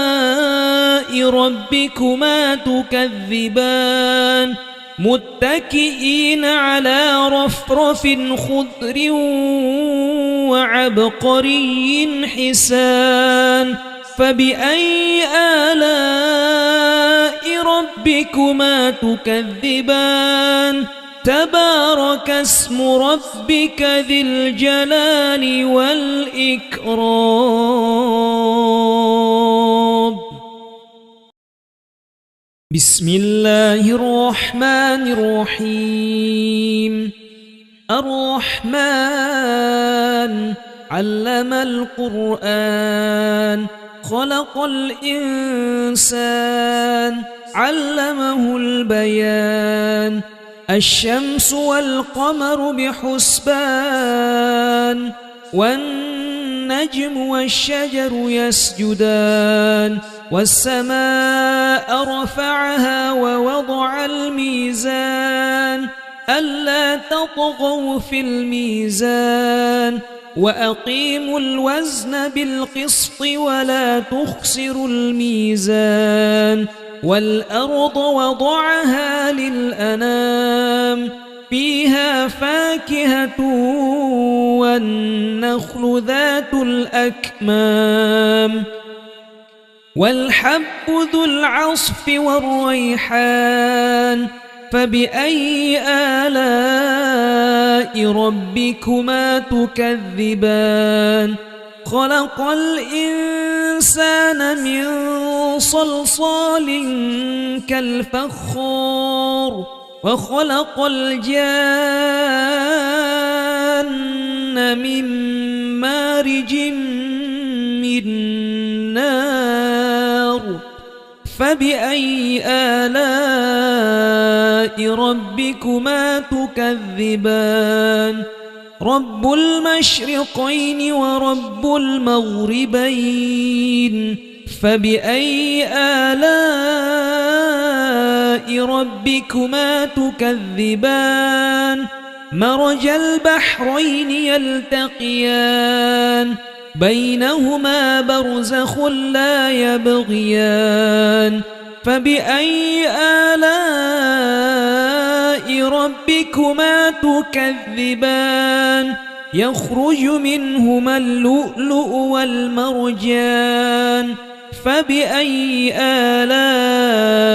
ربكما تكذبان متكئين على رفرف خضر وعبقري حسان فبأي آلاء ربكما تكذبان تبارك اسم ربك ذي الجلال والإكرام بسم الله الرحمن الرحيم الرحمن علم القرآن خلق الإنسان علمه البيان الشمس والقمر بحسبان والنجم والشجر يسجدان والسماء رفعها ووضع الميزان ألا تطغوا في الميزان وأقيموا الوزن بالقسط ولا تخسروا الميزان والأرض وضعها للأنام فيها فاكهة والنخل ذات الأكمام والحب ذو العصف والريحان فبأي آلاء ربكما تكذبان خلق الإنسان من صلصال كالفخار وخلق الجان من مارج من نار فبأي آلاء ربكما تكذبان رب المشرقين ورب المغربين فبأي آلاء ربكما تكذبان مرج البحرين يلتقيان بينهما برزخ لا يبغيان فبأي آلاء ربكما تكذبان يخرج منهما اللؤلؤ والمرجان فبأي آلاء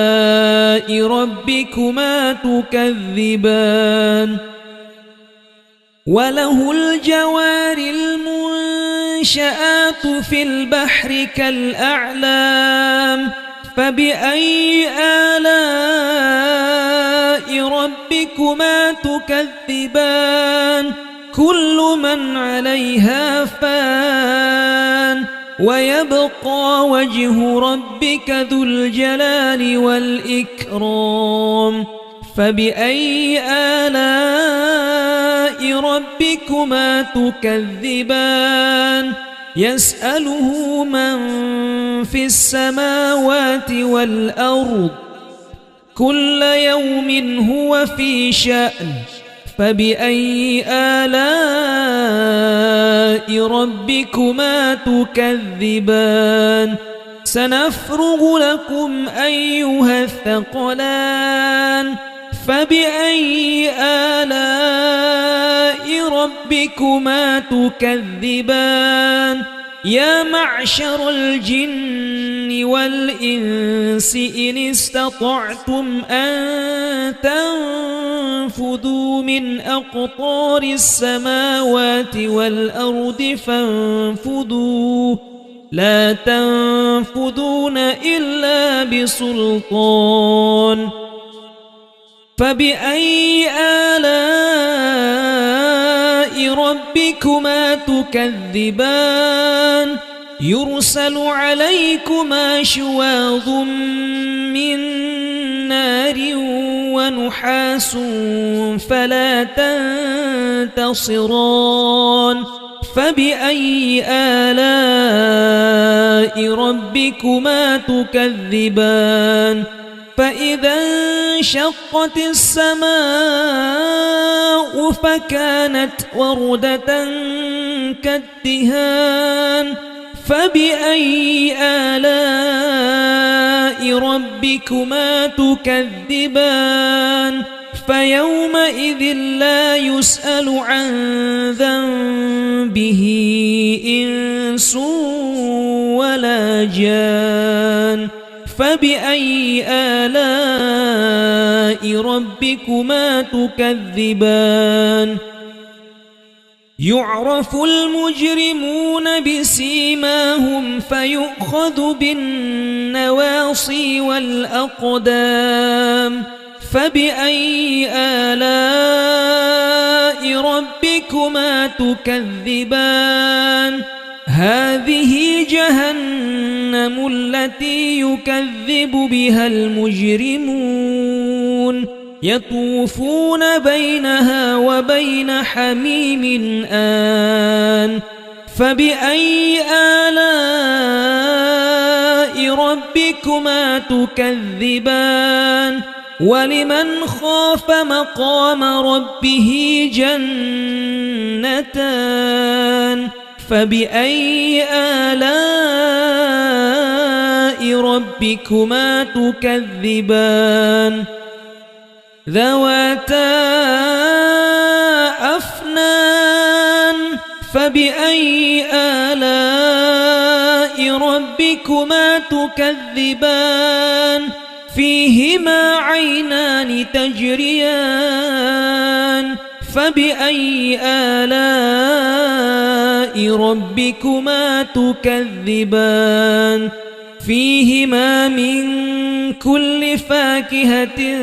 ربكما تكذبان وله الجوار المنشآت في البحر كالأعلام فبأي آلاء ربكما تكذبان كل من عليها فان ويبقى وجه ربك ذو الجلال والإكرام فبأي آلاء ربكما تكذبان يسأله من في السماوات والأرض كل يوم هو في شأن فبأي آلاء ربكما تكذبان سنفرغ لكم أيها الثقلان فبأي آلاء ربكما تكذبان يا معشر الجن والإنس إن استطعتم أن تنفذوا من أقطار السماوات والأرض فانفذوا لا تنفذون إلا بسلطان فبأي آلاء ربكما تكذبان يرسل عليكما شواظ من نار ونحاس فلا تنتصران فبأي آلاء ربكما تكذبان فإذا انشقت السماء فكانت وردة كالدهان فبأي آلاء ربكما تكذبان فيومئذ لا يسأل عن ذنبه إنس ولا جان فبأي آلاء ربكما تكذبان يعرف المجرمون بسيماهم فيؤخذ بالنواصي والأقدام فبأي آلاء ربكما تكذبان هذه جهنم التي يكذب بها المجرمون يطوفون بينها وبين حميم آن فبأي آلاء ربكما تكذبان ولمن خاف مقام ربه جنتان فبأي آلاء ربكما تكذبان ذواتا أفنان فبأي آلاء ربكما تكذبان فيهما عينان تجريان فبأي آلاء ربكما تكذبان فيهما من كل فاكهة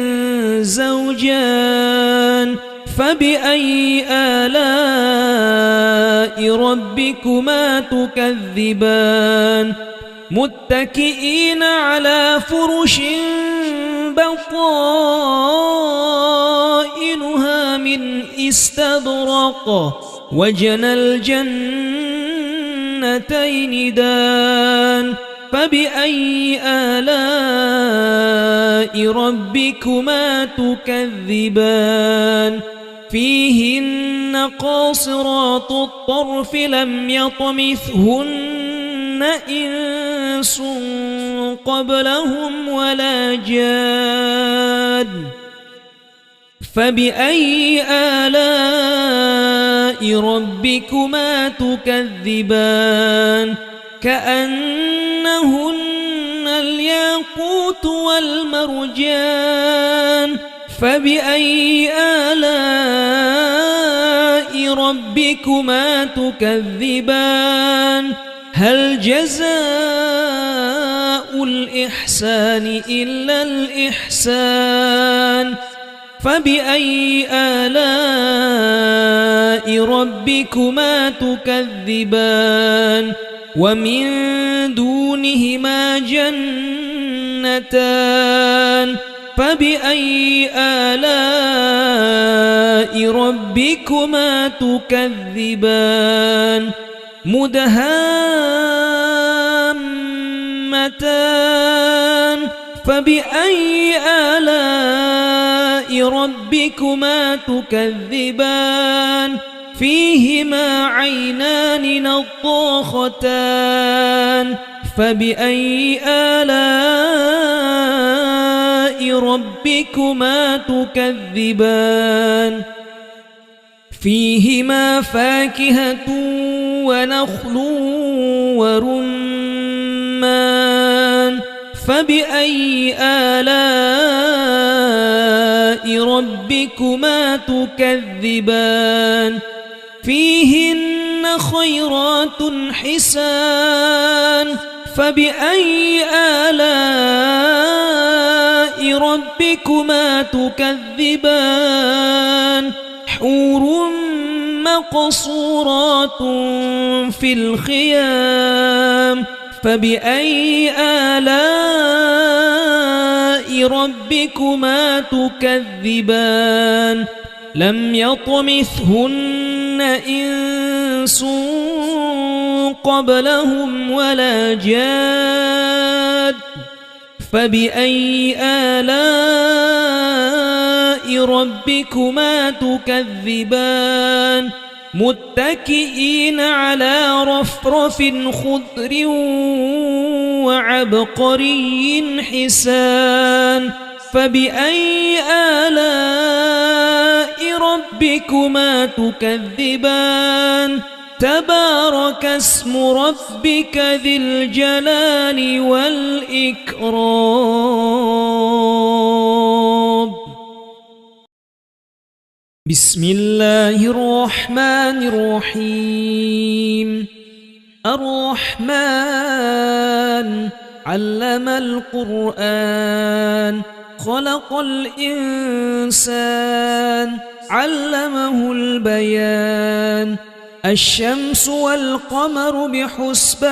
زوجان فبأي آلاء ربكما تكذبان متكئين على فرش بطائنها من استبرق وجنى الجنتين دان فبأي آلاء ربكما تكذبان فيهن قاصرات الطرف لم يطمثهن إنس قبلهم ولا جان فبأي آلاء ربكما تكذبان كأنهن الياقوت والمرجان فبأي آلاء ربكما تكذبان هل جزاء الإحسان إلا الإحسان فبأي آلاء ربكما تكذبان ومن دونهما جنتان فبأي آلاء ربكما تكذبان مدهامتان فبأي آلاء ربكما تكذبان فيهما عينان نضاختان فبأي آلاء ربكما تكذبان فيهما فاكهة ونخل ورمان فبأي آلاء ربكما تكذبان فيهن خيرات حسان فبأي آلاء ربكما تكذبان حور مقصورات في الخيام فبأي آلاء ربكما تكذبان لم يطمثهن إنس قبلهم ولا جاد فبأي آلاء ربكما تكذبان متكئين على رفرف خضر وعبقري حسان فبأي آلاء ربكما تكذبان تبارك اسم ربك ذي الجلال والإكرام بسم الله الرحمن الرحيم الرحمن علم القرآن خلق الإنسان علمه البيان الشمس والقمر بحسبان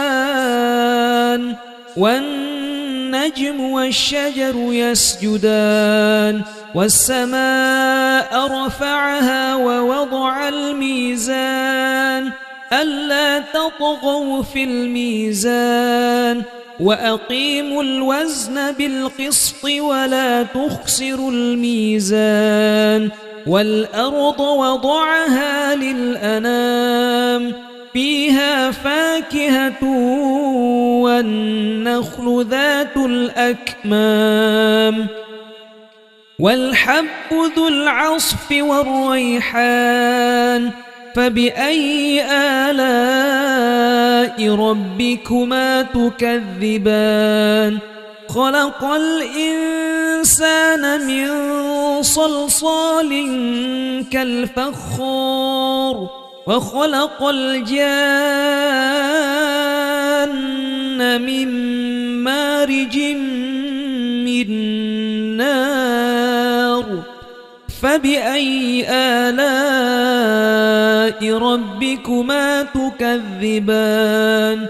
والنجم والشجر يسجدان والسماء رفعها ووضع الميزان ألا تطغوا في الميزان وأقيموا الوزن بالقسط ولا تخسروا الميزان والأرض وضعها للأنام فيها فاكهة والنخل ذات الأكمام والحب ذو العصف والريحان فبأي آلاء ربكما تكذبان خلق الإنسان من صلصال كالفخار وخلق الجان من مارج من نار فبأي آلاء ربكما تكذبان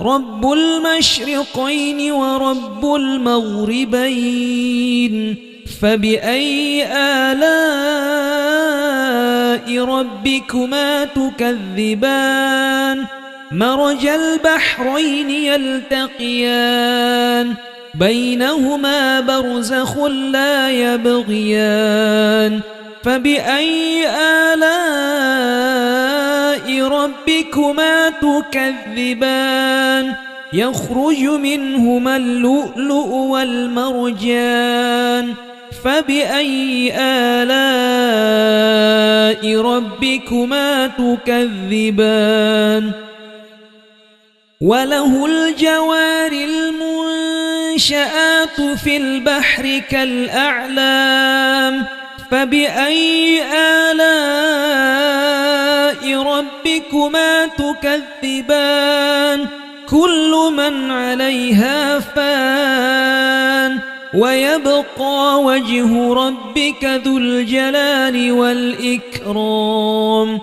رب المشرقين ورب المغربين فبأي آلاء ربكما تكذبان مرج البحرين يلتقيان بينهما برزخ لا يبغيان فبأي آلاء ربكما تكذبان يخرج منهما اللؤلؤ والمرجان فبأي آلاء ربكما تكذبان وله الجوار المنشآت في البحر كالأعلام فبأي آلاء ربكما تكذبان كل من عليها فان ويبقى وجه ربك ذو الجلال والإكرام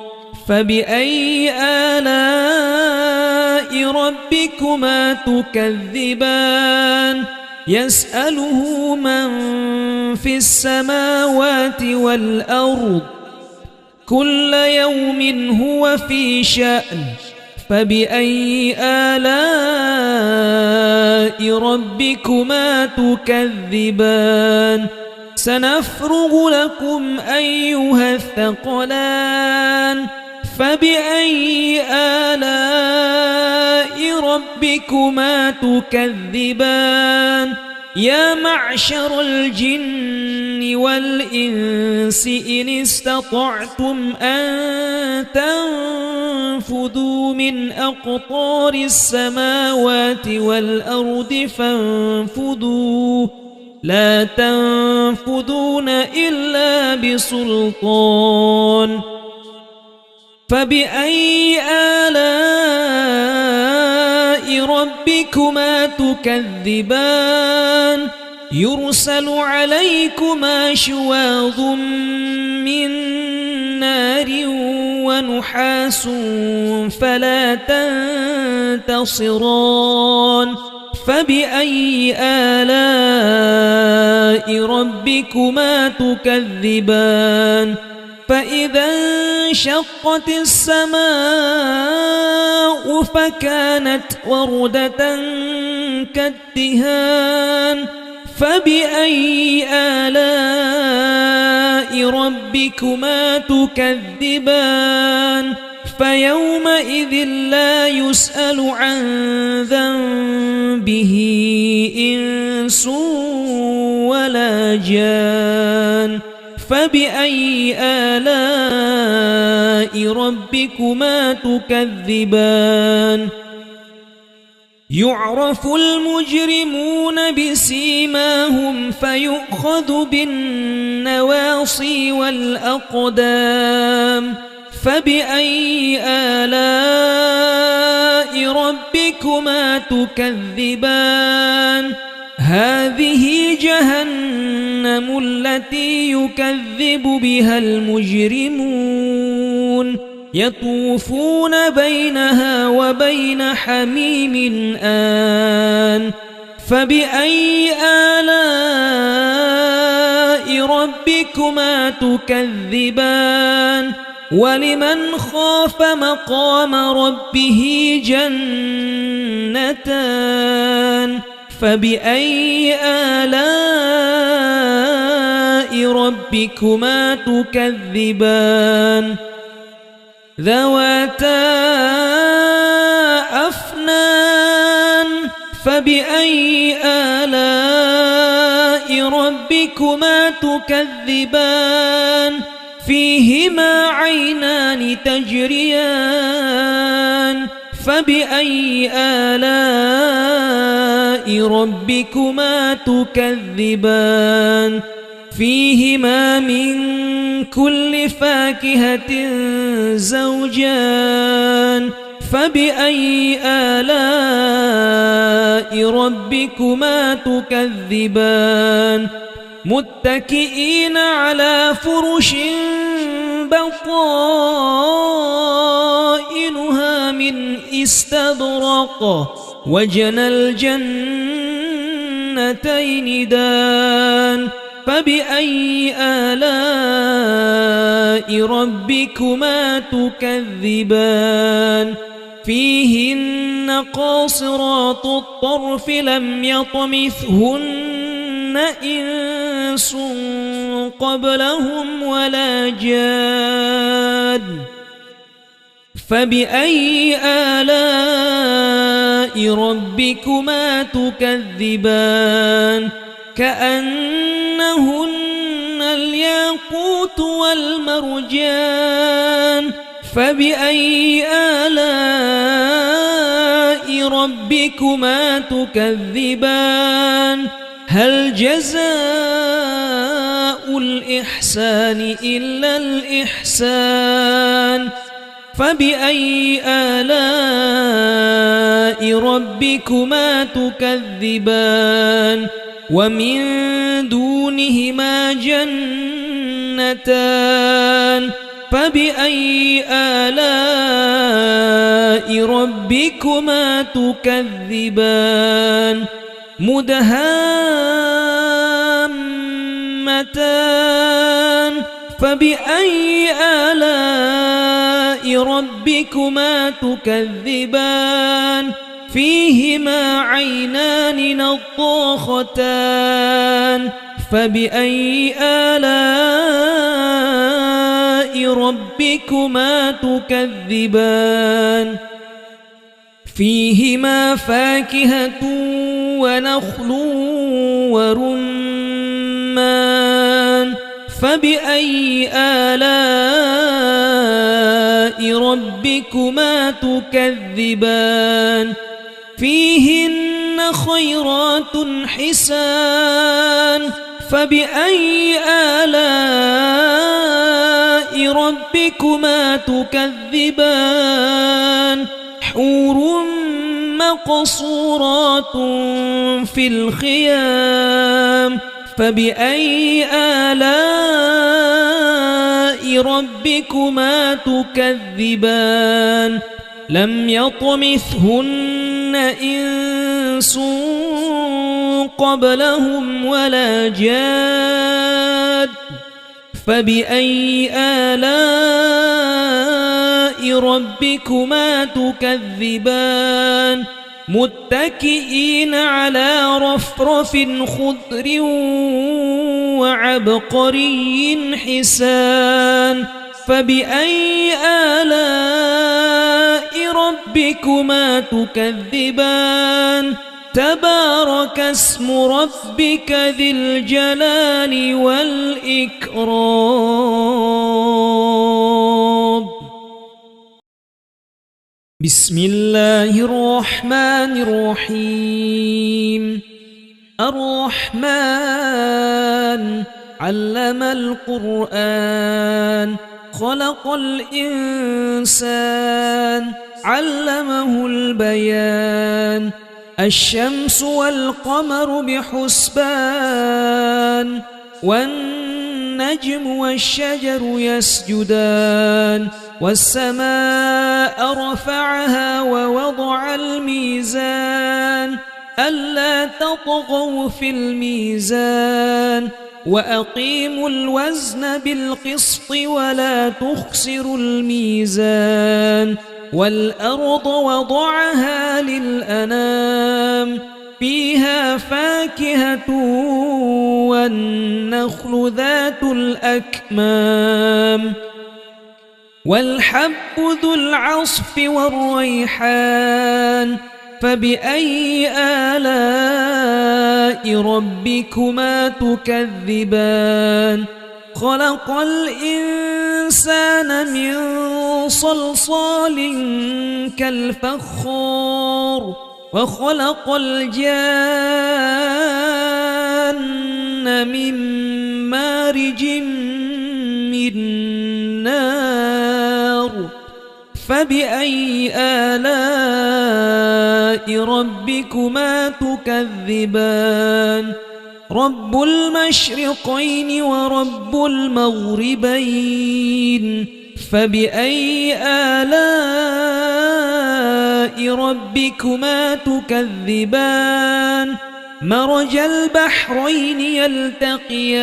فبأي آلاء ربكما تكذبان يسأله من في السماوات والأرض كل يوم هو في شأن فبأي آلاء ربكما تكذبان سنفرغ لكم أيها الثقلان فبأي آلاء ربكما تكذبان يا معشر الجن والإنس إن استطعتم أن تنفذوا من أقطار السماوات والأرض فانفذوا لا تنفذون إلا بسلطان فبأي آلاء ربكما تكذبان يرسل عليكما شواظ من نار ونحاس فلا تنتصران فبأي آلاء ربكما تكذبان فإذا انشقت السماء فكانت وردة كالدهان فبأي آلاء ربكما تكذبان فيومئذ لا يسأل عن ذنبه إنس ولا جان فبأي آلاء ربكما تكذبان يعرف المجرمون بسيماهم فيؤخذ بالنواصي والأقدام فبأي آلاء ربكما تكذبان هذه جهنم التي يكذب بها المجرمون يطوفون بينها وبين حميم آن فبأي آلاء ربكما تكذبان ولمن خاف مقام ربه جنتان فبأي آلاء ربكما تكذبان ذواتا أفنان فبأي آلاء ربكما تكذبان فيهما عينان تجريان فبأي آلاء ربكما تكذبان فيهما من كل فاكهة زوجان فبأي آلاء ربكما تكذبان متكئين على فرش بطائنها من استبرق وجنى الجنتين دان فبأي آلاء ربكما تكذبان فيهن قاصرات الطرف لم يطمثهن إنس قبلهم ولا جان فبأي آلاء ربكما تكذبان كأنهن الياقوت والمرجان فبأي آلاء ربكما تكذبان هل جزاء الإحسان إلا الإحسان فبأي آلاء ربكما تكذبان ومن دونهما جنتان فبأي آلاء ربكما تكذبان مدهامتان فبأي آلاء ربكما تكذبان فيهما عينان نضاختان فبأي آلاء ربكما تكذبان فيهما فاكهة ونخل ورمان فبأي آلاء ربكما تكذبان فيهن خيرات حسان فبأي آلاء ربكما تكذبان حور مقصورات في الخيام فبأي آلاء ربكما تكذبان لم يطمثهن إنس قبلهم ولا جاد فبأي آلاء ربكما تكذبان متكئين على رفرف خضر وعبقري حسان فبأي آلاء ربكما تكذبان تبارك اسم ربك ذي الجلال والإكرام بسم الله الرحمن الرحيم الرحمن علم القرآن خلق الإنسان علمه البيان الشمس والقمر بحسبان والنجم والشجر يسجدان والسماء رفعها ووضع الميزان ألا تطغوا في الميزان وأقيموا الوزن بالقسط ولا تخسروا الميزان والأرض وضعها للأنام فيها فاكهة والنخل ذات الأكمام والحب ذو العصف والريحان فبأي آلاء ربكما تكذبان خلق الإنسان من صلصال كالفخار وخلق الجان من مارج من نار فبأي آلاء ربكما تكذبان رب المشرقين ورب المغربين فبأي آلاء ربكما تكذبان مرج البحرين يلتقيان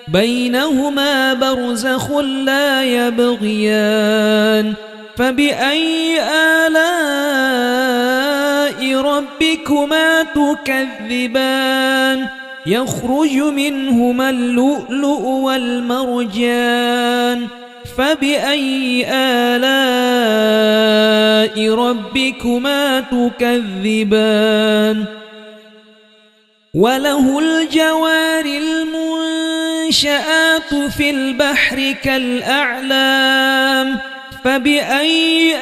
بينهما برزخ لا يبغيان فبأي آلاء ربكما تكذبان يخرج منهما اللؤلؤ والمرجان فبأي آلاء ربكما تكذبان وله الجوار المنشآت في البحر كالأعلام فبأي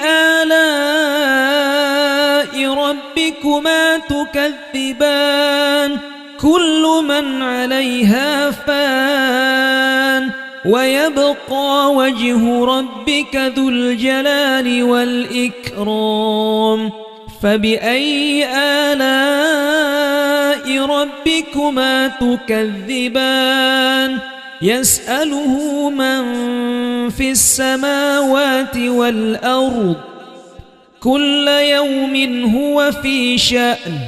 آلاء ربكما تكذبان كل من عليها فان ويبقى وجه ربك ذو الجلال والإكرام فبأي آلاء ربكما تكذبان يسأله من في السماوات والأرض كل يوم هو في شأن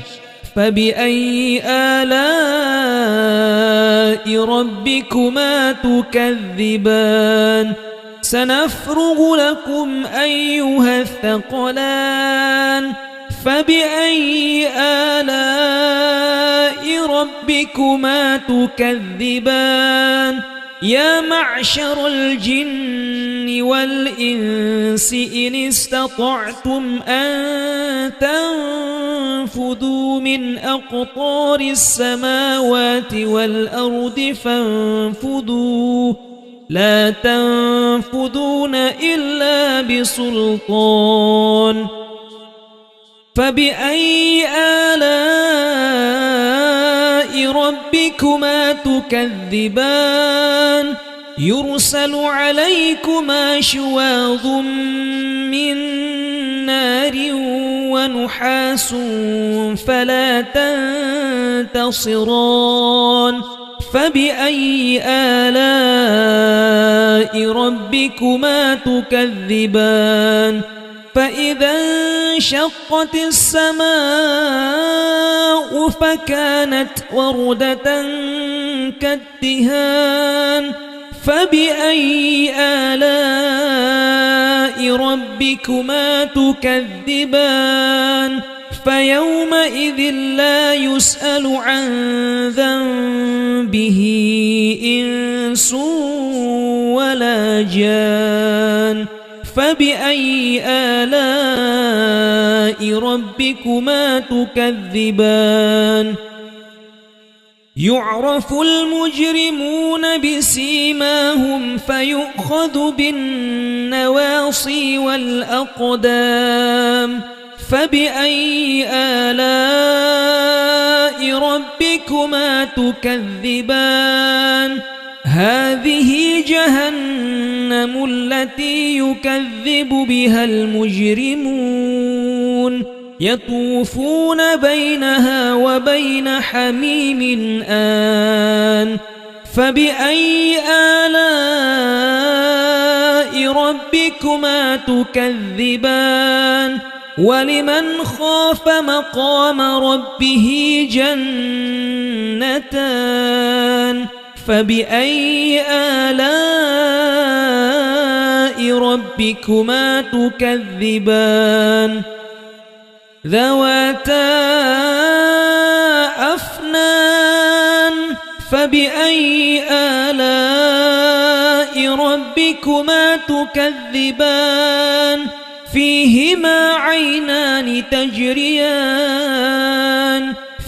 فبأي آلاء ربكما تكذبان سنفرغ لكم أيها الثقلان فبأي آلاء ربكما تكذبان يا معشر الجن والإنس إن استطعتم أن تنفذوا من أقطار السماوات والأرض فانفذوا لا تنفذون إلا بسلطان فبأي آلاء ربكما تكذبان يرسل عليكما شواظ من نار ونحاس فلا تنتصران فبأي آلاء ربكما تكذبان فإذا انشقت السماء فكانت وردة كالدهان فبأي آلاء ربكما تكذبان فيومئذ لا يسأل عن ذنبه إنس ولا جان فبأي آلاء ربكما تكذبان يعرف المجرمون بسيماهم فيؤخذ بالنواصي والأقدام فبأي آلاء ربكما تكذبان هذه جهنم التي يكذب بها المجرمون يطوفون بينها وبين حميم آن فبأي آلاء ربكما تكذبان ولمن خاف مقام ربه جنتان جنتان فبأي آلاء ربكما تكذبان ذواتا أفنان فبأي آلاء ربكما تكذبان فيهما عينان تجريان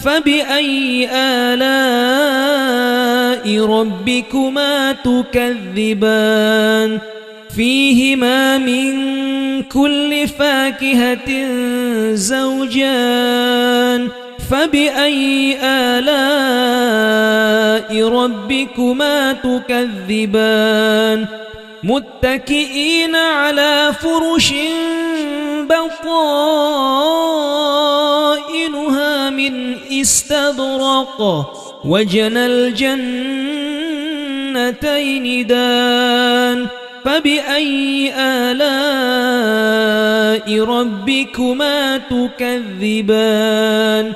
فبأي آلاء ربكما تكذبان فيهما من كل فاكهة زوجان فبأي آلاء ربكما تكذبان متكئين على فرش بطائنها من استبرق وجنى الجنتين دان فبأي آلاء ربكما تكذبان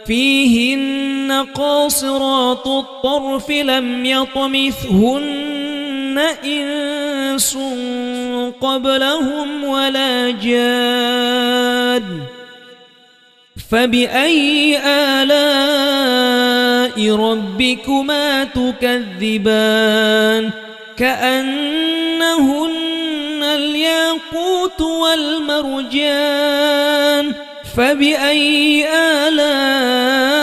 فيهن قاصرات الطرف لم يطمثهن إنس قبلهم ولا جان فبأي آلاء ربكما تكذبان كأنهن الياقوت والمرجان فبأي آلاء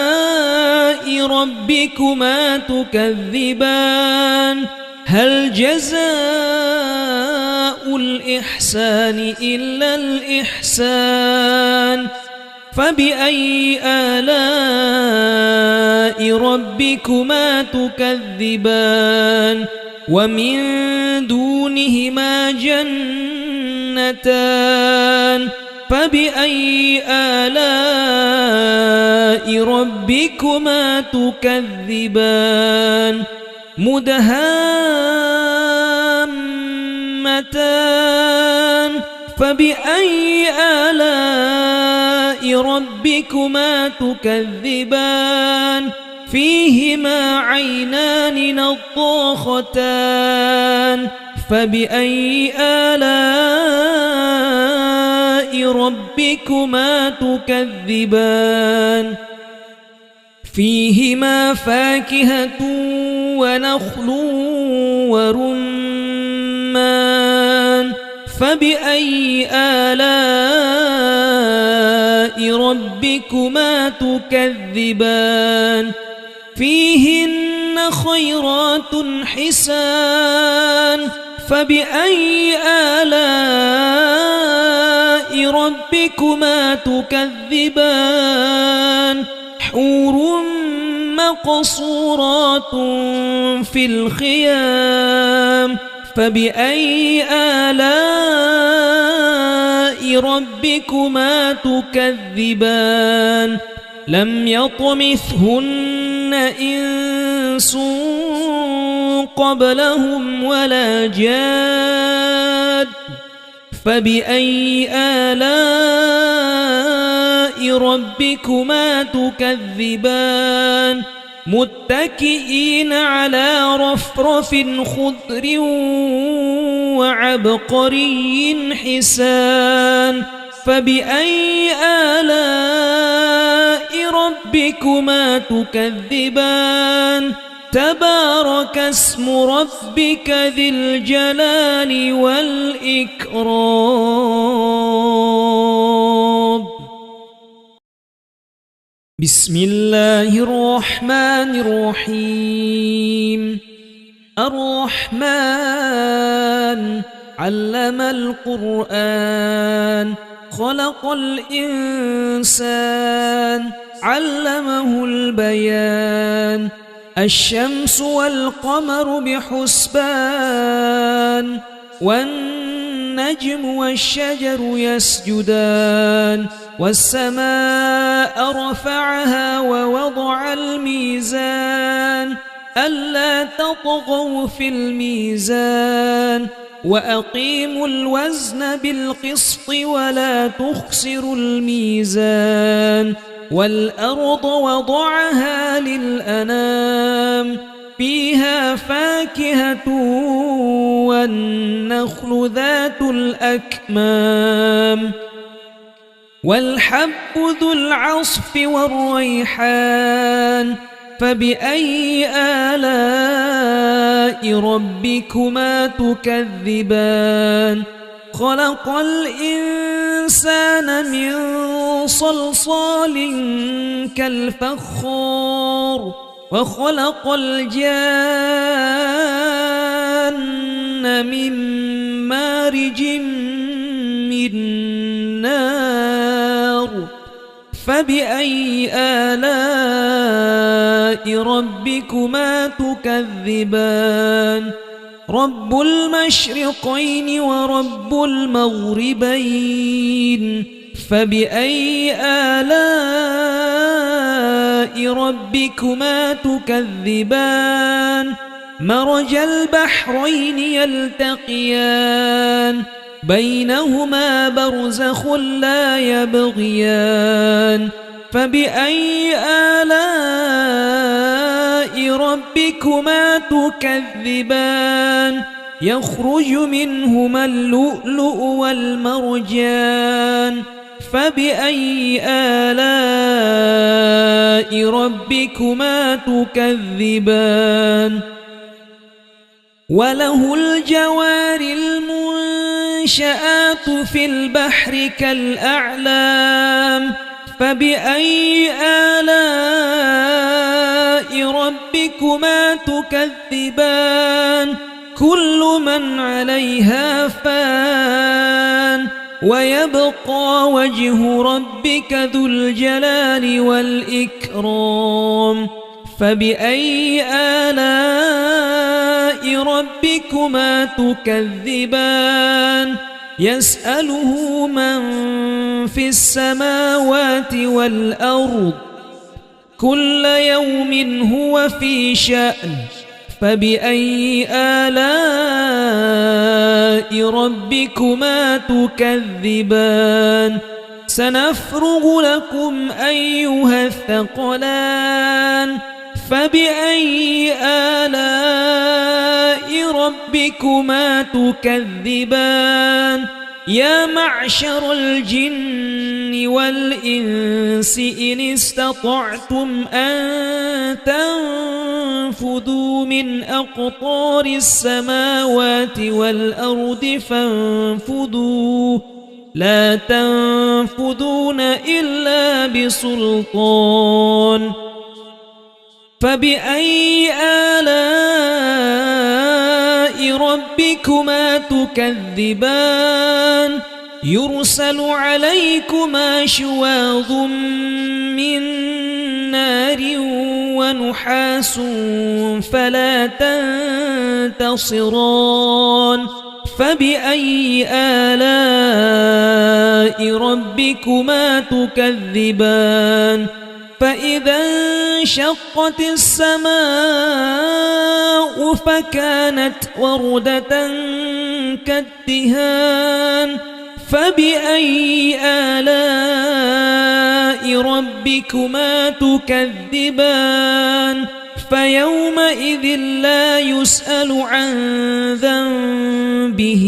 ربكما تكذبان هل جزاء الإحسان إلا الإحسان فبأي آلاء ربكما تكذبان ومن دونهما جنتان فبأي آلاء ربكما تكذبان مدهامتان فبأي آلاء ربكما تكذبان فيهما عينان نضاختان فبأي آلاء ربكما تكذبان فيهما فاكهة ونخل ورمان فبأي آلاء ربكما تكذبان فيهن خيرات حسان فبأي آلاء ربكما تكذبان حور مقصورات في الخيام فبأي آلاء ربكما تكذبان لم يطمثهن إنس قبلهم ولا جاد فبأي آلاء ربكما تكذبان متكئين على رفرف خضر وعبقري حسان فبأي آلاء ربكما تكذبان تبارك اسم ربك ذي الجلال والإكرام بسم الله الرحمن الرحيم الرحمن علم القرآن خلق الإنسان علمه البيان الشمس والقمر بحسبان والنجم والشجر يسجدان والسماء رفعها ووضع الميزان ألا تطغوا في الميزان وأقيموا الوزن بالقسط ولا تخسروا الميزان والأرض وضعها للأنام فيها فاكهة والنخل ذات الأكمام والحب ذو العصف والريحان فبأي آلاء ربكما تكذبان خلق الإنسان من صلصال كالفخار وخلق الجان من مارج من نار فبأي آلاء ربكما تكذبان رب المشرقين ورب المغربين فبأي آلاء ربكما تكذبان مرج البحرين يلتقيان بينهما برزخ لا يبغيان فبأي آلاء ربكما تكذبان يخرج منهما اللؤلؤ والمرجان فبأي آلاء ربكما تكذبان وله الجوار المنشآت في البحر كالأعلام فبأي آلاء ربكما تكذبان كل من عليها فان ويبقى وجه ربك ذو الجلال والإكرام فبأي آلاء ربكما تكذبان يسأله من في السماوات والأرض كل يوم هو في شأن فبأي آلاء ربكما تكذبان سنفرغ لكم أيها الثقلان فبأي آلاء ربكما تكذبان يا معشر الجن والإنس إن استطعتم أن تنفذوا من أقطار السماوات والأرض فانفذوا لا تنفذون إلا بسلطان فبأي آلاء ربكما تكذبان يرسل عليكما شواظ من نار ونحاس فلا تنتصران فبأي آلاء ربكما تكذبان فإذا انشقت السماء فكانت وردة كالدهان فبأي آلاء ربكما تكذبان فيومئذ لا يسأل عن ذنبه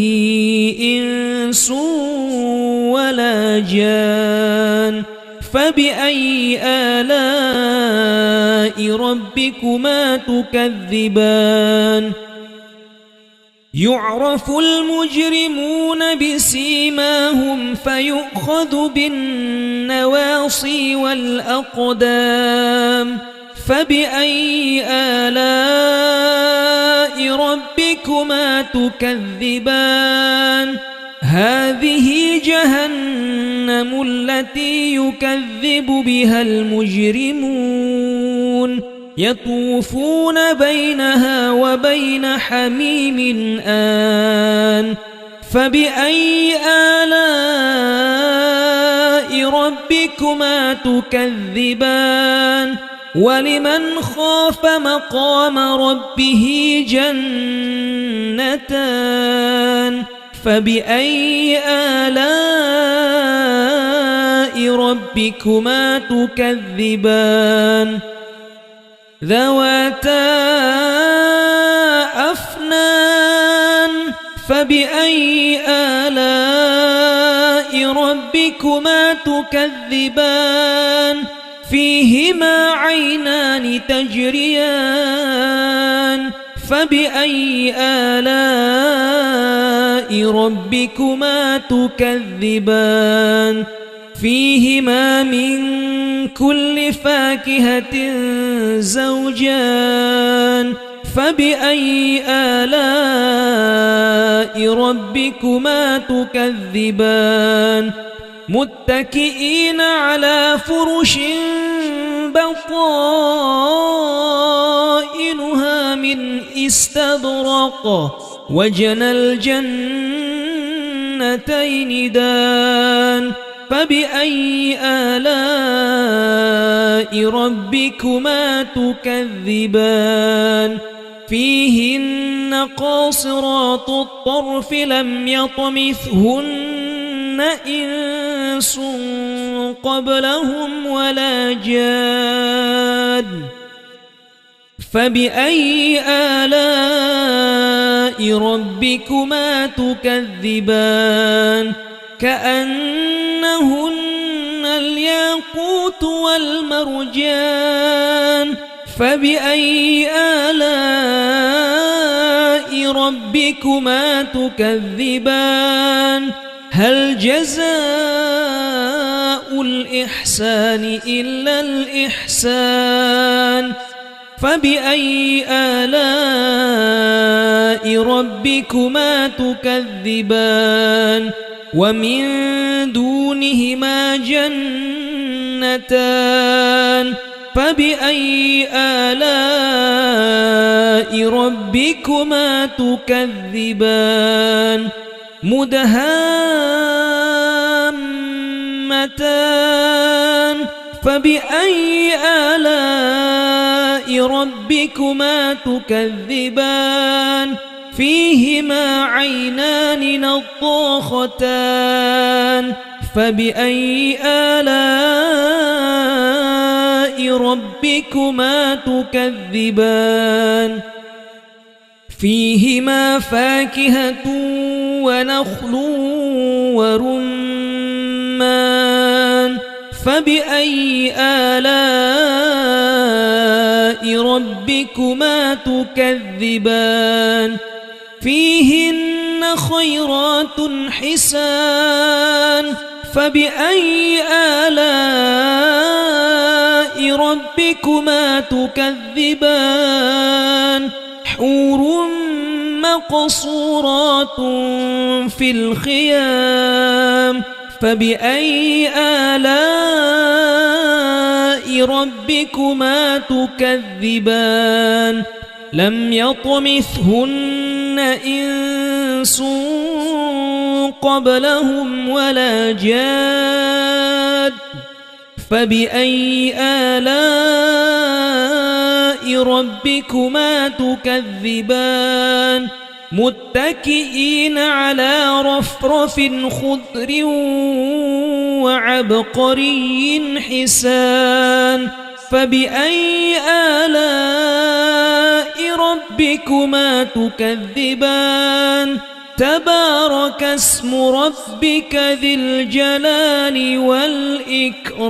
إنس ولا جان فبأي آلاء ربكما تكذبان يعرف المجرمون بسيماهم فيؤخذ بالنواصي والأقدام فبأي آلاء ربكما تكذبان هذه جهنم التي يكذب بها المجرمون يطوفون بينها وبين حميم آن فبأي آلاء ربكما تكذبان ولمن خاف مقام ربه جنتان فبأي آلاء ربكما تكذبان ذواتا أفنان فبأي آلاء ربكما تكذبان فيهما عينان تجريان فبأي آلاء ربكما تكذبان فيهما من كل فاكهة زوجان فبأي آلاء ربكما تكذبان متكئين على فرش بطائنها من استبرق وجنى الجنتين دان فبأي آلاء ربكما تكذبان فيهن قاصرات الطرف لم يطمثهن إنس قبلهم ولا جان فبأي آلاء ربكما تكذبان كأنهن الياقوت والمرجان فبأي آلاء ربكما تكذبان هل جزاء الإحسان إلا الإحسان فبأي آلاء ربكما تكذبان ومن دونهما جنتان فبأي آلاء ربكما تكذبان مدهامتان فبأي آلاء ربكما تكذبان فيهما عينان نضاختان فبأي آلاء ربكما تكذبان فيهما فاكهة ونخل ورمان فبأي آلاء ربكما تكذبان فيهن خيرات حسان فبأي آلاء ربكما تكذبان حور مقصورات في الخيام فبأي آلاء ربكما تكذبان لم يطمثهن إنس قبلهم ولا جاد فبأي آلاء ربكما تكذبان متكئين على رفرف خضر وعبقري حسان فبأي آلاء ربكما تكذبان تبارك اسم ربك ذي الجلال والإكرام